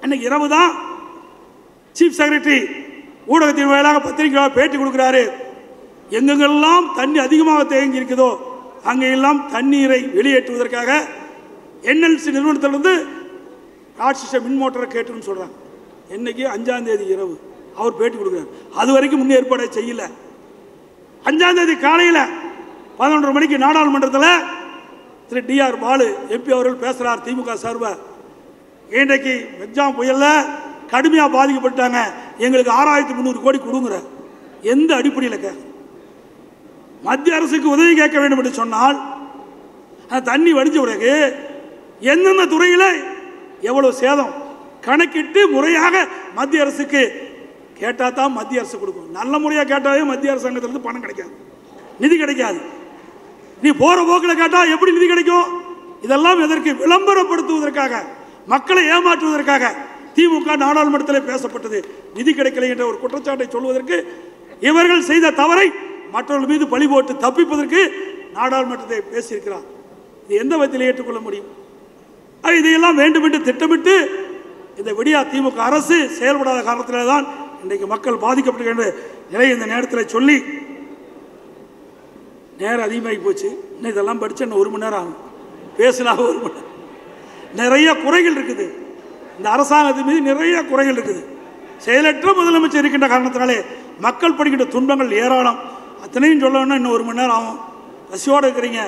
அன்னைக்கு இரவு தான் சீஃப் செக்ரட்டரி ஊடகத்தின் வாயிலாக பத்திரிகை பேட்டி கொடுக்கிறாரு. எங்கெங்கெல்லாம் தண்ணி அதிகமாக தேங்கி இருக்குதோ அங்கெல்லாம் தண்ணீரை வெளியேற்றுவதற்காக என்எல்சி நிறுவனத்திலிருந்து ராட்சச மின் மோட்டரை கேட்டுன்னு சொல்கிறாங்க. என்னைக்கு 5ஆம் தேதி இரவு அவர் பேட்டி கொடுக்குறாரு. அது வரைக்கும் முன்னேற்பாடை செய்யல. 5ஆம் தேதி காலையில் 11:30 மணிக்கு நாடாளுமன்றத்தில் திரு டிஆர் பாலு எம்பி அவர்கள் பேசுகிறார். திமுக சார்பாக இன்றைக்கு மிக்ஜாம் புயலில் கடுமையாக பாதிக்கப்பட்டாங்க, எங்களுக்கு 6300 கோடி கொடுங்குற. எந்த அடிப்படையில் கேட்க? மத்திய அரசுக்கு உதவி கேட்க வேண்டும் என்று சொன்னால் அந்த தண்ணி வடிஞ்ச பிறகு எந்தெந்த துறையில் எவ்வளவு சேதம் கணக்கிட்டு முறையாக மத்திய அரசுக்கு கேட்டால் தான் மத்திய அரசு கொடுக்கும். நல்ல முறையாக கேட்டாவே மத்திய அரசாங்கத்திலிருந்து பணம் கிடைக்காது, நிதி கிடைக்காது. நீ போகிற போக்கில் கேட்டால் எப்படி நிதி கிடைக்கும்? இதெல்லாம் எதற்கு? விளம்பரப்படுத்துவதற்காக, மக்களை ஏமாற்றுவதற்காக திமுக நாடாளுமன்றத்தில் பேசப்பட்டது. நிதி கிடைக்கலை என்ற ஒரு குற்றச்சாட்டை சொல்வதற்கு, இவர்கள் செய்த தவறை மற்றவர்கள் மீது பழி போட்டு தப்பிப்பதற்கு நாடாளுமன்றத்தை பேசியிருக்கிறார். இது எந்த விதத்தில் ஏற்றுக்கொள்ள முடியும்? இதையெல்லாம் வேண்டும் என்று திட்டமிட்டு இந்த விடியா திமுக அரசு செயல்படாத காரணத்திலே தான் இன்றைக்கு மக்கள் பாதிக்கப்படுகின்ற நிலை இந்த நேரத்தில் சொல்லி, நேரம் அதிகமாகி போச்சு. இன்னும் இதெல்லாம் படித்து இன்னும் 1 மணி நேரம் ஆகும். பேசினா 1 மணி நேரம். நிறைய குறைகள் இருக்குது, இந்த அரசாங்கத்தின் மீது நிறைய குறைகள் இருக்குது. செயலற்ற முதலமைச்சர் இருக்கின்ற காரணத்தினாலே மக்கள் படுகின்ற துன்பங்கள் ஏராளம். அத்தனையும் சொல்லணும்னா இன்னும் 1 மணி நேரம் ஆகும். பசியோடு இருக்கிறீங்க.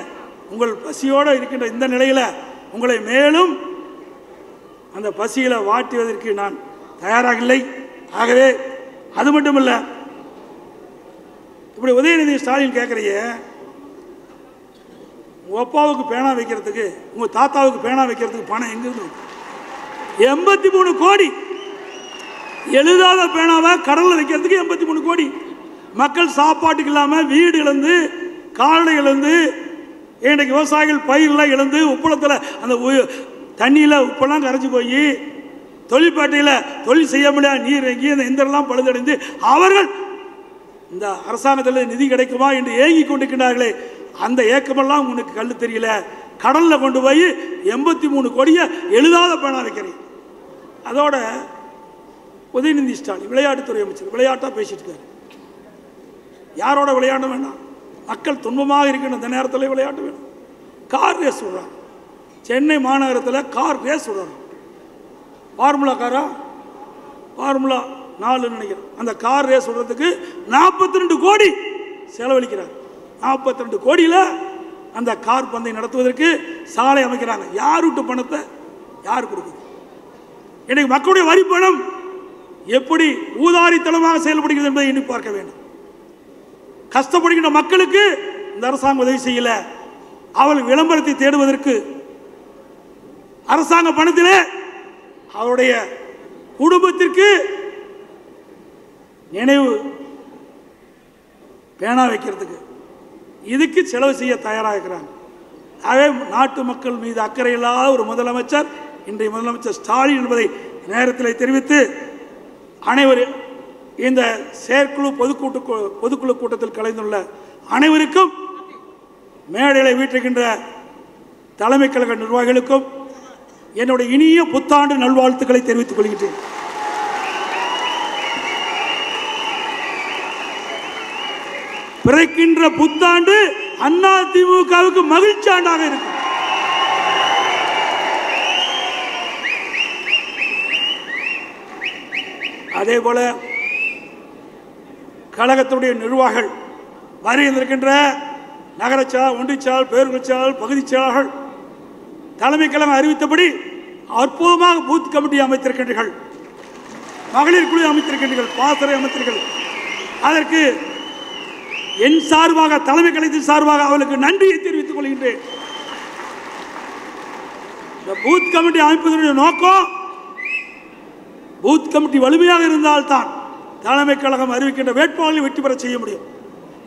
உங்கள் பசியோடு இருக்கின்ற இந்த நிலையில் உங்களை மேலும் அந்த பசியில் வாட்டுவதற்கு நான் தயாராக இல்லை. ஆகவே அது மட்டும் இல்லை, இப்படி உதயநிதி ஸ்டாலின் கேட்குறீங்க, உங்கள் அப்பாவுக்கு பேனா வைக்கிறதுக்கு, உங்கள் தாத்தாவுக்கு பேனா வைக்கிறதுக்கு பணம் எங்கிருந்து? 83 கோடி. எழுதாத பேனாவை கடலில் வைக்கிறதுக்கு 83 கோடி. மக்கள் சாப்பாட்டுக்கு இல்லாமல் வீடு இழந்து, கால்நடை இழந்து, இன்றைக்கு விவசாயிகள் பயிரெலாம் இழந்து, உப்பளத்தில் அந்த தண்ணியில் உப்பெல்லாம் கரைச்சி போய் தொழிற்பேட்டையில் தொழில் செய்ய முடியாத நீர் இறங்கி அந்த எந்திரெல்லாம் பழுதடைந்து அவர்கள் இந்த அரசாங்கத்தில் நிதி கிடைக்குமா என்று ஏங்கி கொண்டிருக்கிறார்களே, அந்த ஏக்கமெல்லாம் உங்களுக்கு கல்லு தெரியல. கடலில் கொண்டு போய் 83 கோடியை எழுதாத பேனா வைக்கிறேன். அதோட உதயநிதி ஸ்டாலின் விளையாட்டுத்துறை அமைச்சர் விளையாட்டாக பேசிட்டு இருக்காரு. யாரோட விளையாட வேண்டாம்? மக்கள் துன்பமாக இருக்கின்ற இந்த நேரத்தில் விளையாட்டு வேணும். கார் ரேஸ் விடுறாங்க. சென்னை மாநகரத்தில் கார் ரேஸ் விடுறாங்க. ஃபார்முலா காரா, ஃபார்முலா 4 நினைக்கிறேன். அந்த கார் ரேஸ் விடுறதுக்கு 42 கோடி செலவழிக்கிறார். 42 கோடியில் அந்த கார் பந்தயம் நடத்துவதற்கு சாலை அமைக்கிறாங்க. யார் விட்டு பணத்தை யார் கொடுக்குது? இன்னைக்கு மக்களுடைய வரி பணம் எப்படி ஊதாரித்தனமாக செயல்படுகிறது என்பதை எண்ணி பார்க்க வேண்டும். கஷ்டப்படுகின்ற மக்களுக்கு இந்த அரசாங்கம் உதவி செய்யல. அவள் விளம்பரத்தை தேடுவதற்கு அரசாங்க பணத்திலே அவருடைய குடும்பத்திற்கு நினைவு பேனா வைக்கிறதுக்கு இதுக்கு செலவு செய்ய தயாராக இருக்கிறாங்க. ஆகவே நாட்டு மக்கள் மீது அக்கறை இல்லாத ஒரு முதலமைச்சர் இன்றைய முதலமைச்சர் ஸ்டாலின் என்பதை நேரத்தில் தெரிவித்து, அனைவரும் இந்த செயற்குழு பொதுக்குழு கூட்டத்தில் கலந்துள்ள அனைவருக்கும், மேடையில் வீட்டிருக்கின்ற தலைமை கழக நிர்வாகிகளுக்கும் என்னுடைய இனிய புத்தாண்டு நல்வாழ்த்துக்களை தெரிவித்துக் கொள்கிறேன். பிறக்கின்ற புத்தாண்டு அதிமுகவுக்கு மகிழ்ச்சி ஆண்டாக இருக்கும். அதே போல கழகத்துடைய நிர்வாகிகள் வருகின்ற நகரச்சால், ஒன்றியச்சால், பேரூராட்சியாளர், பகுதி செயலாளர்கள் தலைமை கழகம் அறிவித்தபடி அற்புதமாக பூத் கமிட்டி அமைத்திருக்கின்றீர்கள், மகளிர் குழு அமைத்திருக்கின்றீர்கள், பாசறை அமைத்திருக்கிறீர்கள். அதற்கு என் சார்பாக, தலைமை கழகத்தின் சார்பாக அவர்களுக்கு நன்றியை தெரிவித்துக் கொள்கின்றேன். இந்த பூத் கமிட்டி அமைப்பதனுடைய நோக்கம், பூத் கமிட்டி வலிமையாக இருந்தால்தான் தலைமை கழகம் அறிவிக்கின்ற வேட்பாளர்களை வெற்றி பெற செய்ய முடியும்.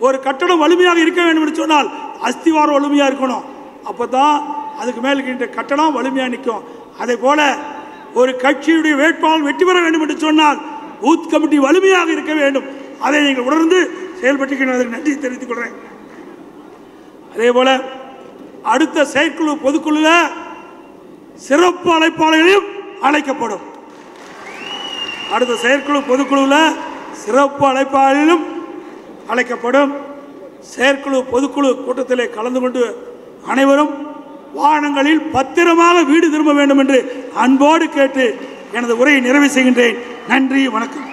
ஒரு கட்டடம் வலிமையாக இருக்க வேண்டும் என்று சொன்னால் அஸ்திவாரம் வலிமையாக இருக்கணும். அப்போதான் அதுக்கு மேல் இருக்கின்ற கட்டடம் வலிமையாக நிற்கும். அதே போல ஒரு கட்சியுடைய வேட்பாளர் வெற்றி பெற வேண்டும் என்று சொன்னால் பூத் கமிட்டி வலிமையாக இருக்க வேண்டும். அதை நீங்கள் உணர்ந்து செயல்பட்டு நன்றி தெரிவித்துக் கொள்கிறேன். அதே போல அடுத்த செயற்குழு பொதுக்குழுவில் சிறப்பு அழைப்பாளர்களையும் அழைக்கப்படும். அடுத்த செயற்குழு பொதுக்குழுவில் சிறப்பு அழைப்பாளர்களும் அழைக்கப்படும். செயற்குழு பொதுக்குழு கூட்டத்திலே கலந்து கொண்டு அனைவரும் வாகனங்களில் பத்திரமாக வீடு திரும்ப வேண்டும் என்று அன்போடு கேட்டு எனது உரையை நிறைவு செய்கின்றேன். நன்றி, வணக்கம்.